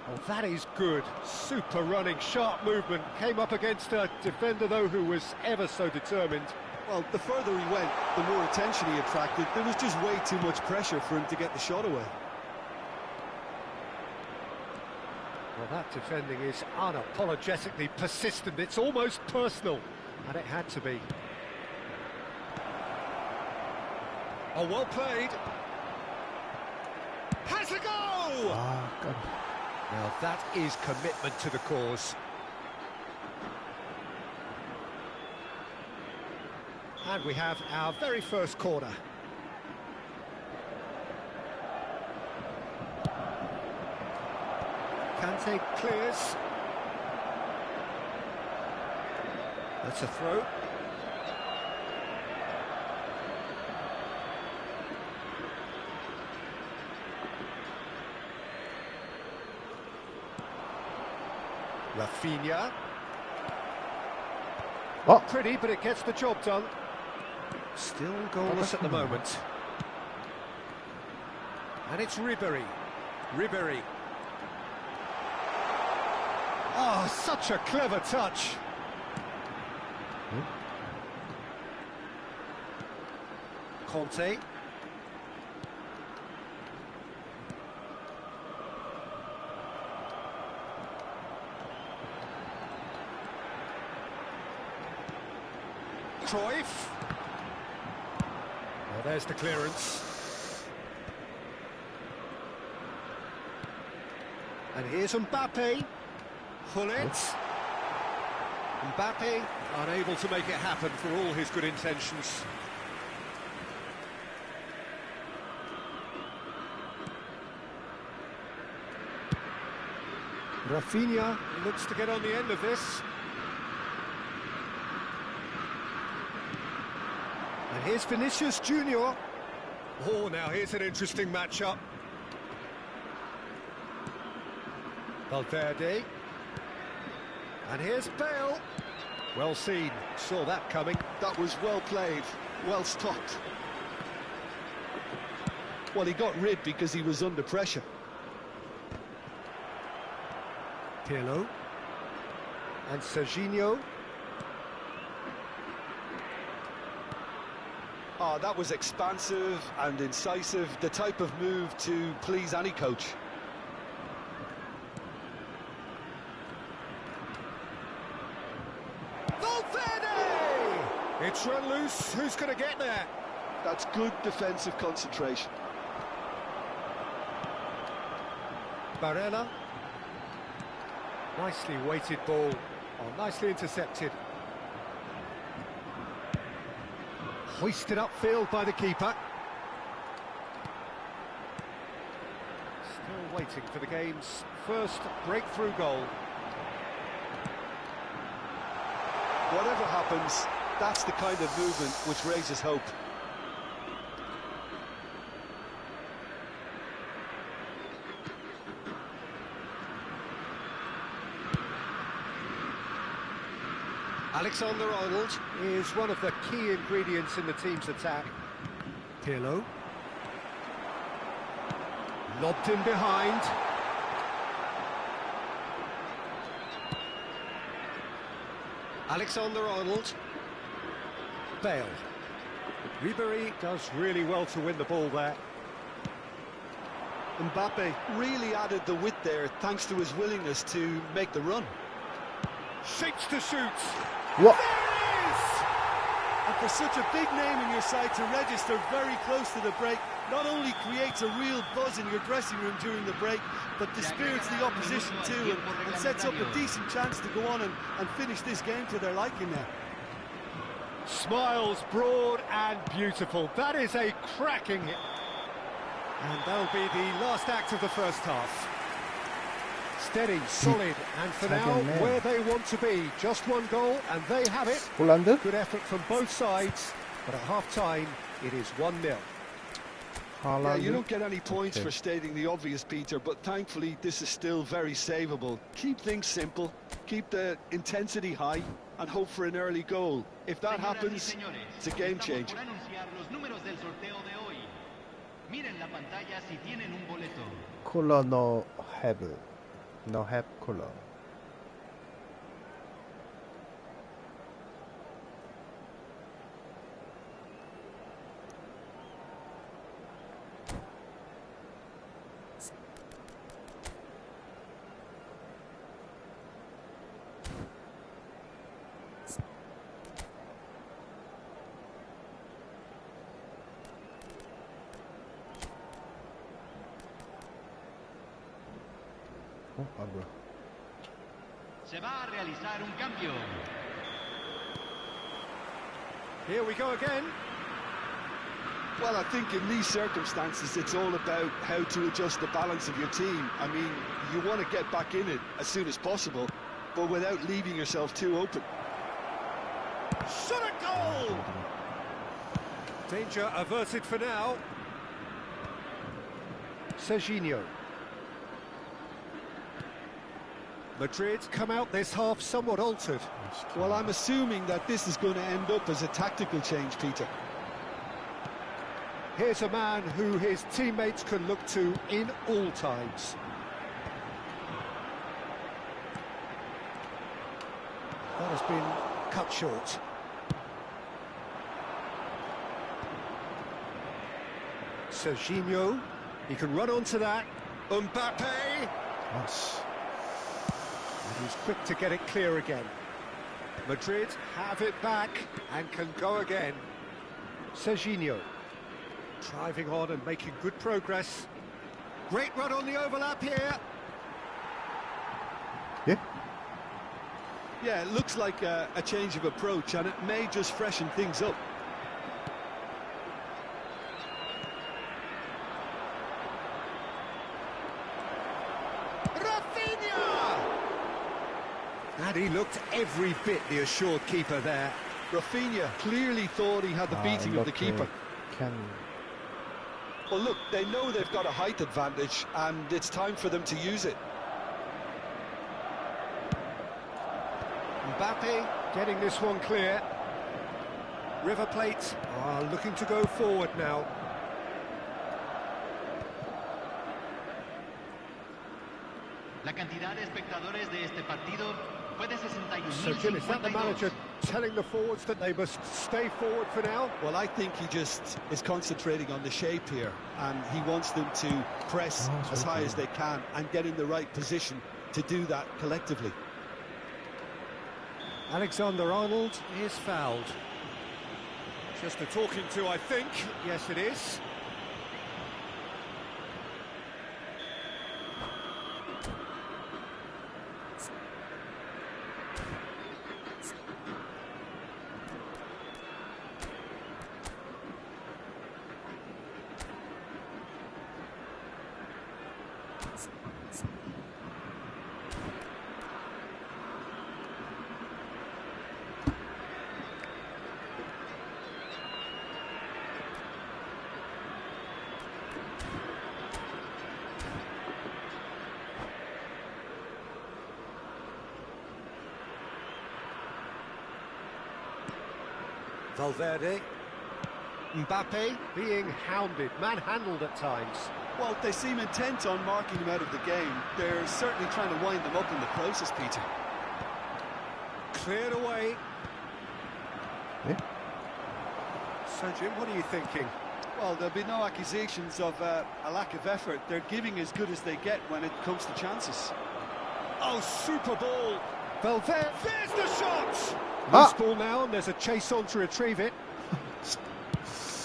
Oh, that is good. Super running, sharp movement. Came up against a defender, though, who was ever so determined. Well, the further he went, the more attention he attracted. There was just way too much pressure for him to get the shot away. Well, that defending is unapologetically persistent. It's almost personal, and it had to be. Oh, well played. Has a go! Ah, God. Now that is commitment to the cause. And we have our very first corner. Kante clears. That's a throw. Rafinha. Oh. Pretty, but it gets the job done. Still goalless at the moment. And it's Ribéry. Ribéry. Oh, such a clever touch. Conte. Cruyff. Well, there's the clearance. And here's Mbappe. Hullet. Mbappe unable to make it happen for all his good intentions. Rafinha looks to get on the end of this. And here's Vinicius Junior. Oh, now here's an interesting matchup. Valverde. And here's Bale. Well seen, saw that coming. That was well played, well stopped. Well, he got rid because he was under pressure. Pirlo. And Serginho. Oh, that was expansive and incisive, the type of move to please any coach. Valverde! It's run loose, who's going to get there? That's good defensive concentration. Barella. Nicely weighted ball. Oh, nicely intercepted. Hoisted upfield by the keeper. Still waiting for the game's first breakthrough goal. Whatever happens, that's the kind of movement which raises hope. Alexander-Arnold is one of the key ingredients in the team's attack. Pirlo. Lobbed in behind. Alexander-Arnold. Bale. Ribéry does really well to win the ball there. Mbappe really added the width there thanks to his willingness to make the run. Shapes to shoot. What? There it is! And for such a big name in your side to register very close to the break, not only creates a real buzz in your dressing room during the break, but dispirits the opposition too and sets up a decent chance to go on and finish this game to their liking now. Smiles broad and beautiful. That is a cracking hit. And that'll be the last act of the first half. Steady, solid, and for now, where they want to be. Just one goal, and they have it. Holland. Good effort from both sides, but at half-time, it is 1-0. Yeah, you don't get any points for stating the obvious, Peter, but thankfully this is still very savable. Keep things simple, keep the intensity high, and hope for an early goal. If that happens, it's a game changer. Cooler no have cooler. Se va a realizar un cambio. Here we go again. Well, I think in these circumstances, it's all about how to adjust the balance of your team. I mean, you want to get back in it as soon as possible, but without leaving yourself too open. Shot a goal! Danger averted for now. Serginho. Madrid come out this half somewhat altered. Well, I'm assuming that this is going to end up as a tactical change, Peter. Here's a man who his teammates can look to in all times. That has been cut short. Serginho, he can run onto that. Mbappe! Yes. And he's quick to get it clear again. Madrid have it back and can go again. Serginho driving on and making good progress. Great run on the overlap here. Yeah. Yeah, it looks like a change of approach, and it may just freshen things up. And he looked every bit the assured keeper there. Rafinha clearly thought he had the beating of the keeper. Well, look, they know they've got a height advantage, and it's time for them to use it. Mbappe getting this one clear. River Plate are looking to go forward now. La cantidad de espectadores de este partido fue de 61.052. So, Jim, is that the manager telling the forwards that they must stay forward for now? Well, I think he just is concentrating on the shape here, and he wants them to press as high as they can and get in the right position to do that collectively. Alexander-Arnold is fouled. Just a talking to, I think. Yes, it is. Valverde. Mbappe being hounded, manhandled at times. Well, they seem intent on marking him out of the game. They're certainly trying to wind them up in the process, Peter. Cleared away. Yeah. So, Jim, what are you thinking? Well, there'll be no accusations of a lack of effort. They're giving as good as they get when it comes to chances. Oh, super ball. Valverde, there's the shot! Loose ball now, and there's a chase on to retrieve it.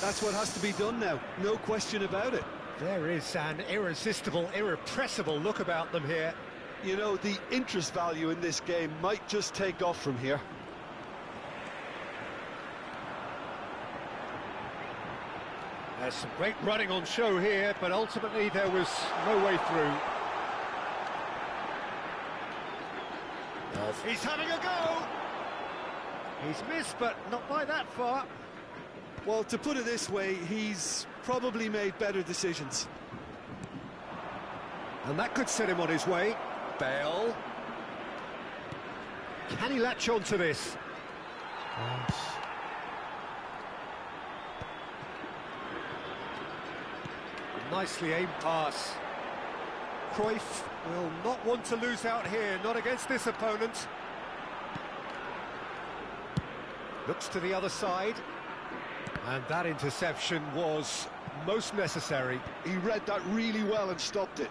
That's what has to be done now, no question about it. There is an irresistible, irrepressible look about them here. You know, the interest value in this game might just take off from here. There's some great running on show here, but ultimately there was no way through. He's having a go! He's missed, but not by that far. Well, to put it this way, he's probably made better decisions. And that could set him on his way. Bale. Can he latch on to this? Nicely aimed pass. Cruyff will not want to lose out here, not against this opponent. Looks to the other side. And that interception was most necessary. He read that really well and stopped it.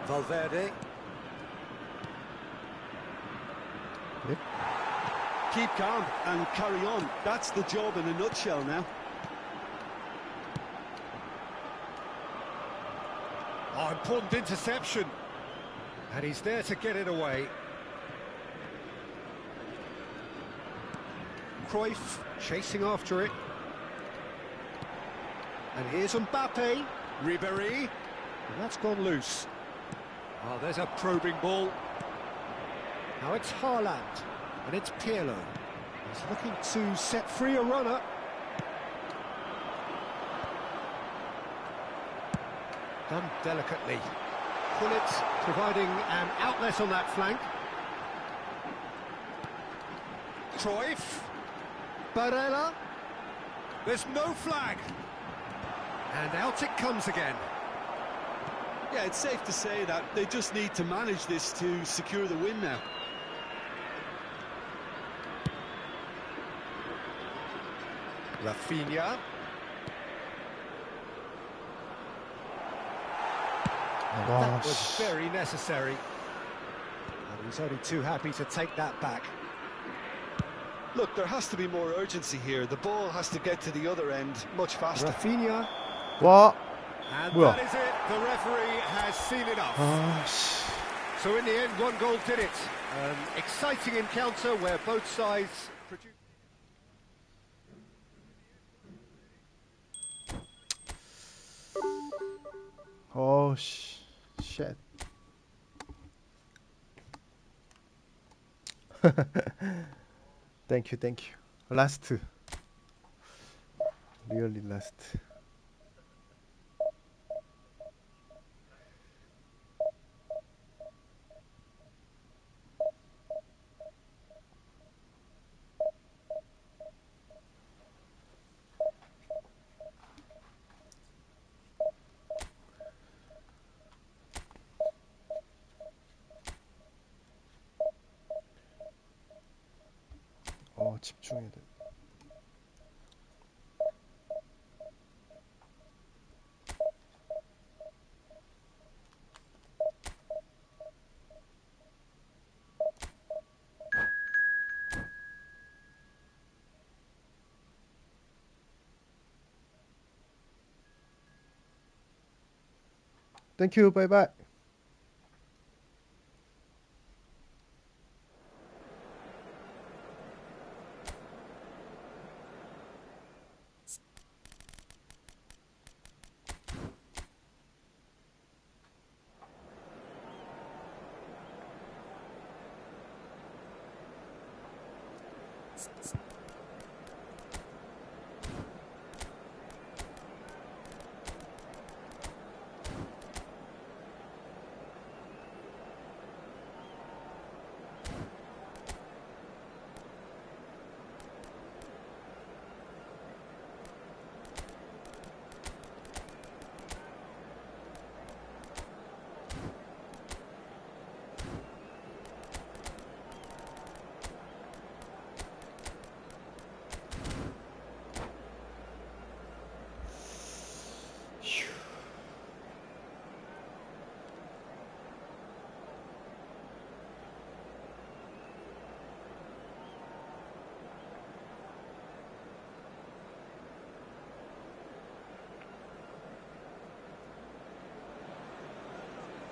Valverde. Yep. Keep calm and carry on. That's the job in a nutshell now. Oh, important interception. And he's there to get it away. Cruyff chasing after it. And here's Mbappe. Ribéry. And that's gone loose. Oh, there's a probing ball. Now it's Haaland. And it's Pirlo. He's looking to set free a runner. Done delicately. Pullet providing an outlet on that flank. Cruyff. Barella. There's no flag. And out it comes again. Yeah, it's safe to say that they just need to manage this to secure the win now. Rafinha. That was very necessary. And he's only too happy to take that back. Look, there has to be more urgency here. The ball has to get to the other end much faster. Rafinha. 와. And 뭐야? that is it. The referee has seen enough. So in the end, one goal did it. An exciting encounter where both sides produced. Oh, shit. Thank you. Last. Really last. 집중해야 돼. Thank you. Bye bye.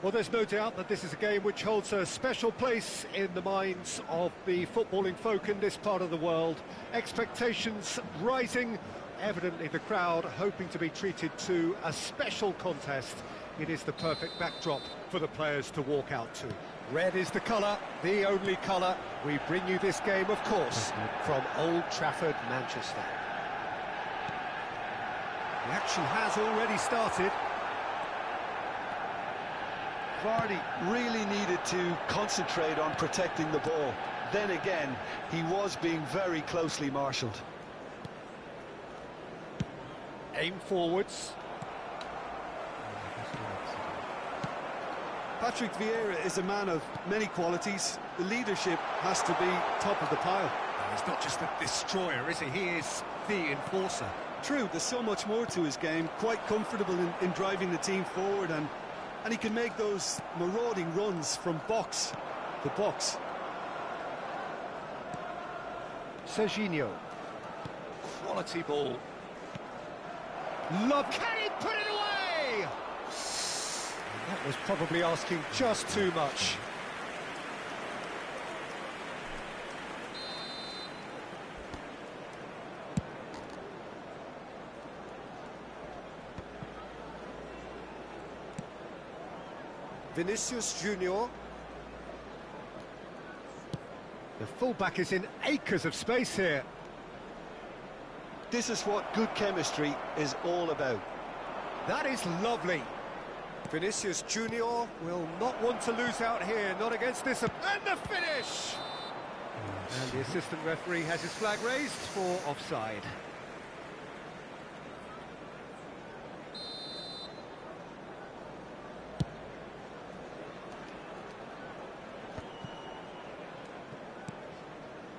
Well, there's no doubt that this is a game which holds a special place in the minds of the footballing folk in this part of the world. Expectations rising, evidently the crowd hoping to be treated to a special contest. It is the perfect backdrop for the players to walk out to. Red is the colour, the only colour. We bring you this game, of course, from Old Trafford, Manchester. The action has already started. Vardy really needed to concentrate on protecting the ball. Then again, he was being very closely marshalled. Aim forwards. Patrick Vieira is a man of many qualities. The leadership has to be top of the pile. He's not just a destroyer, is he? He is the enforcer. True, there's so much more to his game. Quite comfortable in driving the team forward, and he can make those marauding runs from box to box. Serginho. Quality ball. Love. Can he put it away? That was probably asking just too much. Vinicius Junior. The fullback is in acres of space here. This is what good chemistry is all about. That is lovely. Vinicius Junior will not want to lose out here, not against this. And the finish! And the assistant referee has his flag raised for offside.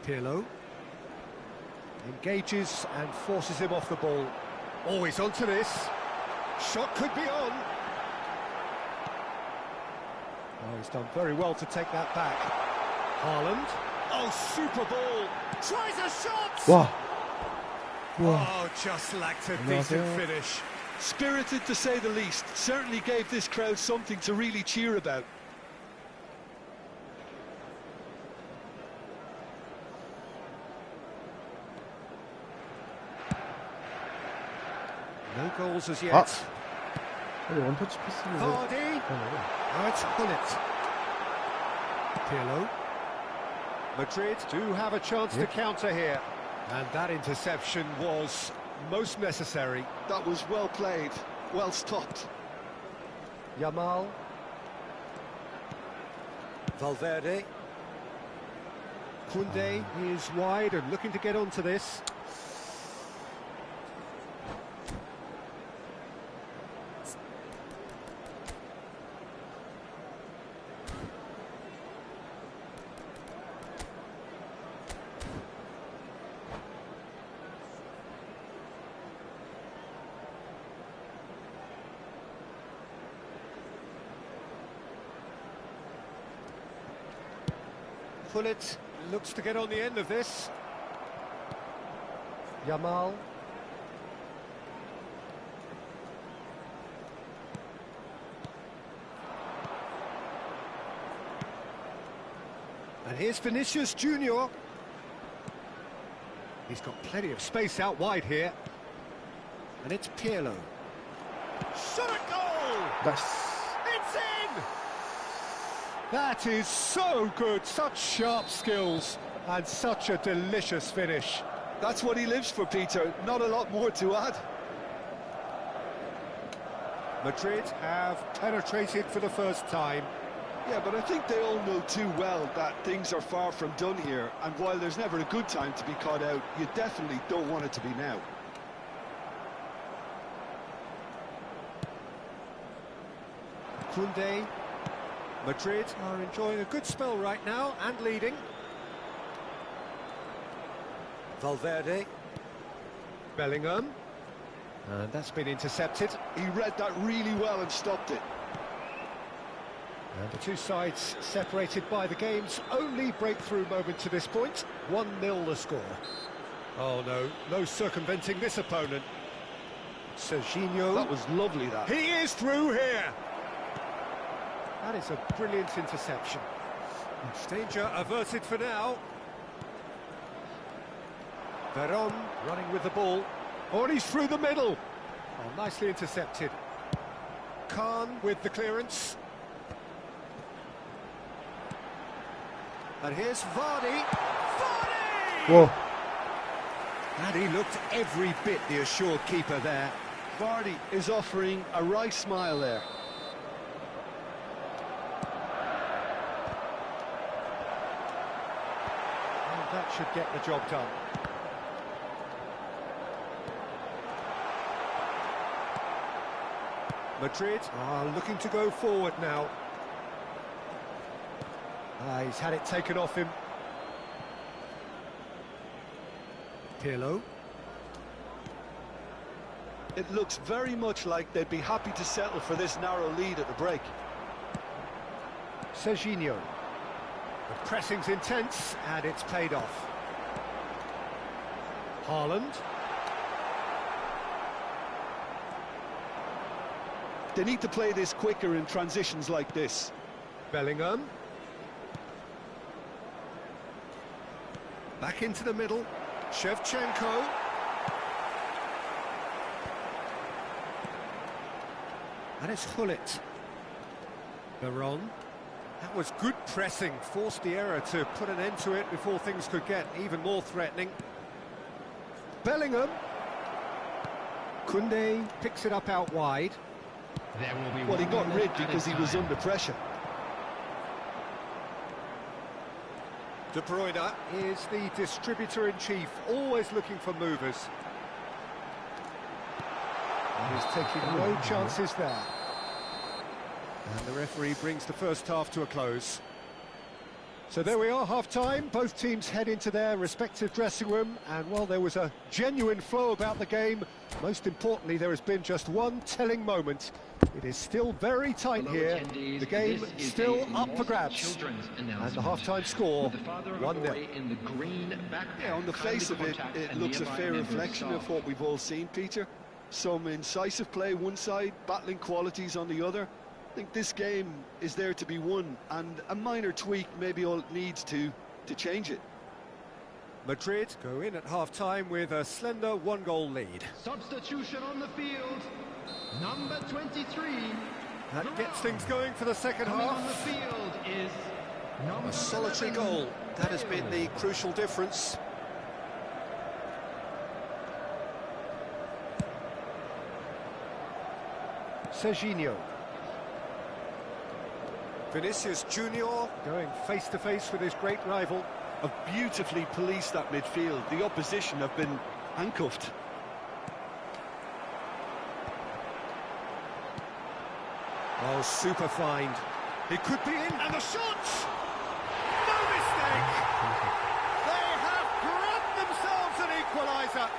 Pirlo engages and forces him off the ball. Always onto this. Shot could be on. Oh, he's done very well to take that back. Haaland. Oh, super ball. Tries a shot. 와. Oh, just lacked a decent 안녕하세요. finish. Spirited to say the least. Certainly gave this crowd something to really cheer about. No goals as yet. 아니, 원터치 패스를 왜... Vardy. Now it's Gullit. Pirlo. Madrid do have a chance to counter here. And that interception was most necessary. That was well played, well stopped. Yamal. Valverde. Koundé is wide and looking to get onto this. Gullit looks to get on the end of this. Yamal. And here's Vinicius Junior. He's got plenty of space out wide here. And it's Pirlo. Shot a goal! It's in! That is so good, such sharp skills and such a delicious finish. That's what he lives for, Peter. Not a lot more to add. Madrid have penetrated for the first time. Yeah, but I think they all know too well that things are far from done here, and while there's never a good time to be caught out, you definitely don't want it to be now. Koundé. Madrid are enjoying a good spell right now and leading. Valverde. Bellingham. And that's been intercepted. He read that really well and stopped it. And the two sides separated by the game's only breakthrough moment to this point. 1-0 the score. Oh no, no circumventing this opponent. Serginho. That was lovely, that. He is through here. That is a brilliant interception. Danger averted for now. Veron running with the ball. Oh, and he's through the middle. Oh, nicely intercepted. Khan with the clearance. And here's Vardy. Vardy! Whoa. And he looked every bit the assured keeper there. Vardy is offering a wry smile there. And that should get the job done. Madrid are looking to go forward now. He's had it taken off him. Pirlo. It looks very much like they'd be happy to settle for this narrow lead at the break. Serginho. The pressing's intense, and it's paid off. Haaland. They need to play this quicker in transitions like this. Bellingham. Back into the middle. Shevchenko. And it's Hullet. Veron. That was good pressing, forced the error to put an end to it before things could get even more threatening. Bellingham. Koundé picks it up out wide. Well, he got rid because he was under pressure. De Bruyne is the distributor-in-chief, always looking for movers. And he's taking no chances there. And the referee brings the first half to a close. So there we are, half-time. Both teams head into their respective dressing room. And while there was a genuine flow about the game, most importantly, there has been just one telling moment. It is still very tight here. The game still up for grabs. And the half-time score, 1-0. Yeah, on the face of it, it looks a fair reflection of what we've all seen, Peter. Some incisive play one side, battling qualities on the other. I think this game is there to be won, and a minor tweak maybe all it needs to change it. Madrid go in at half-time with a slender one-goal lead. Substitution on the field. Number 23. That gets things going for the second Coming half. on the field is number A solitary 11. goal, that has been the crucial difference. Serginho. Vinicius Junior going face-to-face with his great rival. Have beautifully policed that midfield. The opposition have been handcuffed. Oh, super find. He could be in, and the shot! No mistake! They have grabbed themselves an equaliser.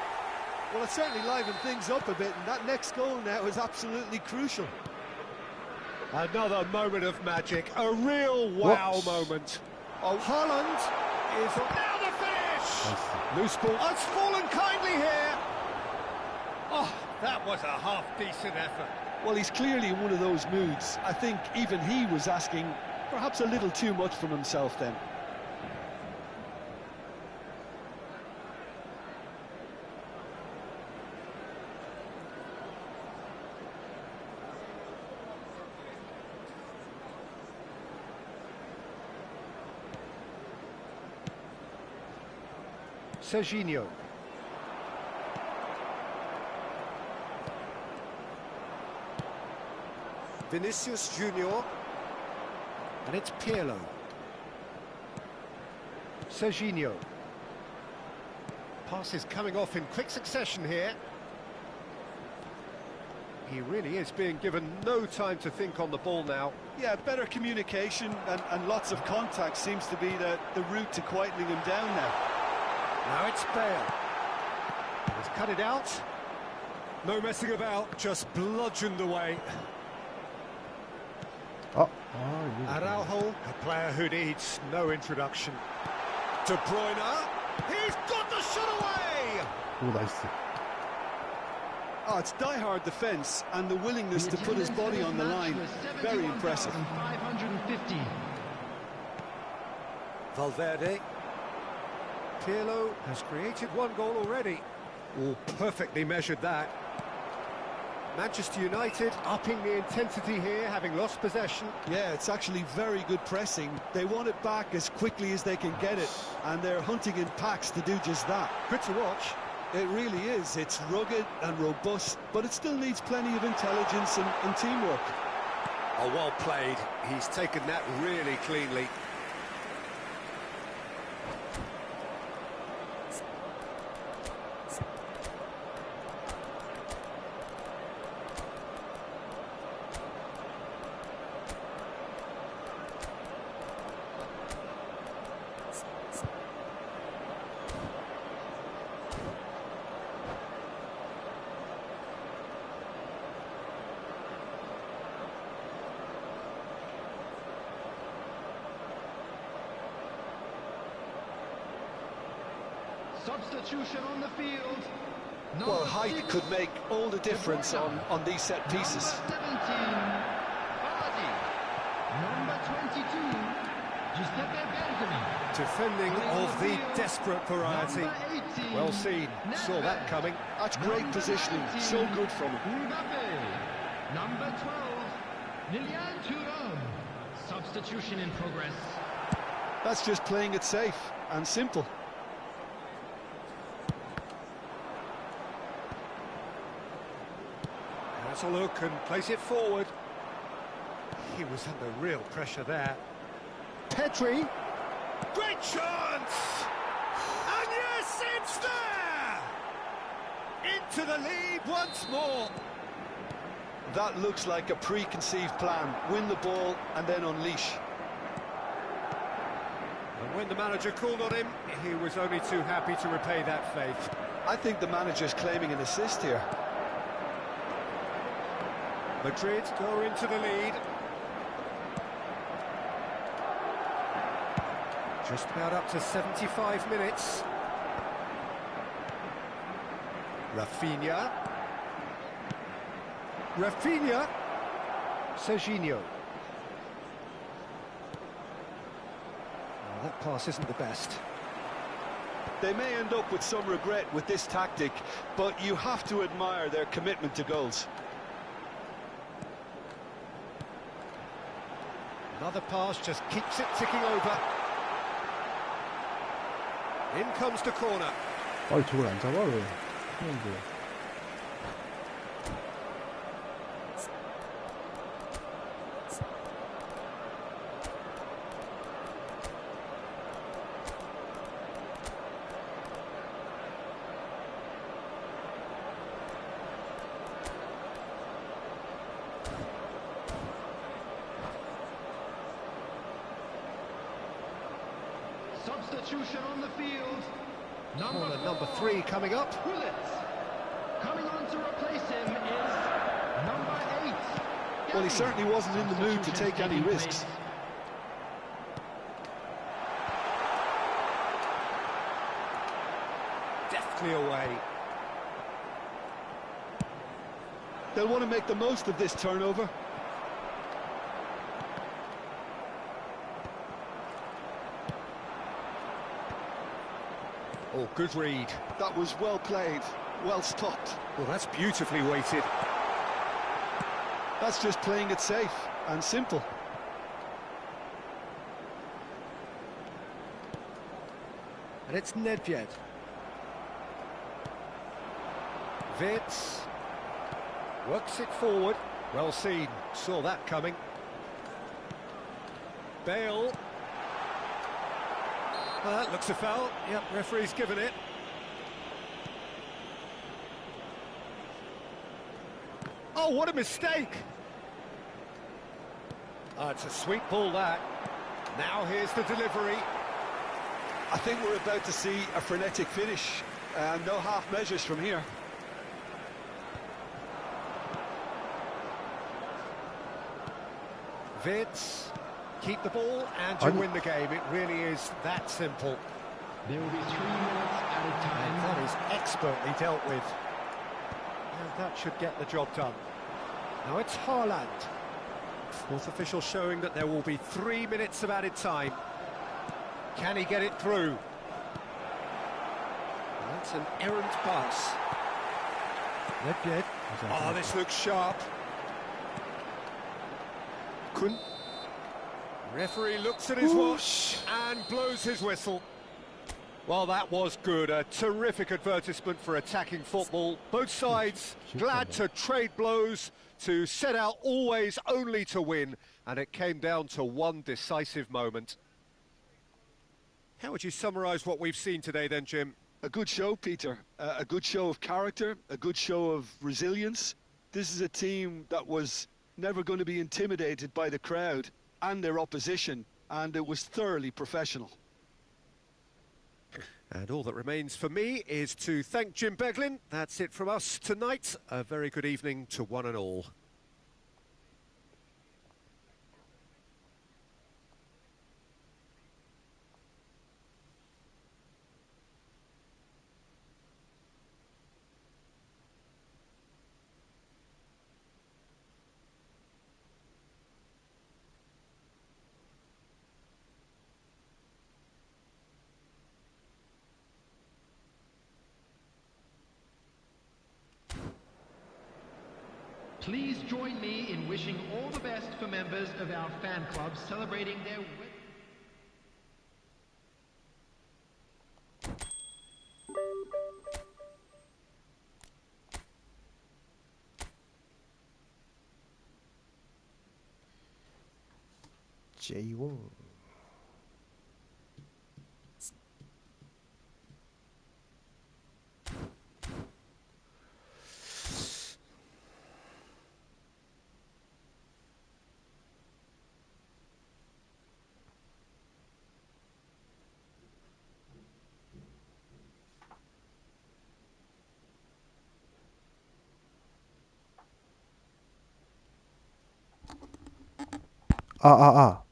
Well, it certainly livened things up a bit, and that next goal now is absolutely crucial. Another moment of magic, a real wow Whoops. moment. Oh, Haaland is now the finish! Loose ball, oh, it's fallen kindly here. Oh, that was a half-decent effort. Well, he's clearly in one of those moods. I think even he was asking perhaps a little too much from himself then. Serginho. Vinicius Junior. And it's Pirlo. Serginho. Pass is coming off in quick succession here. He really is being given no time to think on the ball now. Yeah, better communication and lots of contact seems to be the route to quietening him down now. Now it's Bale. He's cut it out. No messing about, just bludgeoned away. Araujo, a player who needs no introduction. De Bruyne, he's got the shot away! 오, 나이스. Oh, it's die-hard defence and the willingness to put his body on the line. Very impressive. 550. Valverde. Pirlo has created one goal already. Oh, perfectly measured that. Manchester United upping the intensity here, having lost possession. Yeah, it's actually very good pressing. They want it back as quickly as they can get it, and they're hunting in packs to do just that. Good to watch. It really is. It's rugged and robust, but it still needs plenty of intelligence and teamwork. Oh, well played. He's taken that really cleanly. Substitution on the field. Well, height could make all the difference on these set pieces. Number 17, Baladi. Number 22, Giuseppe Bergami. Defending of the desperate variety. Number 18, Well seen. Saw that coming. That's great positioning. So good from him. Mbappe. Number 12, Lilian Thuram. Substitution in progress. That's just playing it safe and simple. Has a look and plays it forward. He was under real pressure there. Pedri. Great chance! And yes, it's there! Into the lead once more. That looks like a preconceived plan. Win the ball and then unleash. And when the manager called on him, he was only too happy to repay that faith. I think the manager's claiming an assist here. Madrid go into the lead. Just about up to 75 minutes. Rafinha. Serginho. That pass isn't the best. They may end up with some regret with this tactic, but you have to admire their commitment to goals. Another pass just keeps it ticking over. In comes the corner. 저걸 안 잡아 왜? 그런데. Substitution on the field. Number 3 coming up. Coming on to replace him is number 8. Well, he certainly wasn't in the mood to take any risks. Deftly away. They'll want to make the most of this turnover. Oh, good read. That was well played, well stopped. Well, that's beautifully weighted. That's just playing it safe and simple. And it's Nedved. Vitz works it forward. Well seen. Saw that coming. Bale. Well, that looks a foul. Yep, referee's given it. Oh, what a mistake! Oh, it's a sweet ball, that. Now here's the delivery. I think we're about to see a frenetic finish. No half measures from here. Vitz, keep the ball and you win the game. It really is that simple. There will be 3 minutes at a time. And that is expertly dealt with. And that should get the job done. Now it's Haaland. Fourth official showing that there will be 3 minutes of added time. Can he get it through? That's an errant pass. Redgate. Oh, this looks sharp. Kun. Referee looks at his watch and blows his whistle. Well, that was good. A terrific advertisement for attacking football. Both sides glad to trade blows, to set out always only to win, and it came down to one decisive moment. How would you summarise what we've seen today then, Jim? A good show, Peter. A good show of character, a good show of resilience. This is a team that was never going to be intimidated by the crowd and their opposition, and it was thoroughly professional. And all that remains for me is to thank Jim Beglin. That's it from us tonight. A very good evening to one and all. Please join me in wishing all the best for members of our fan club celebrating their J1. 아.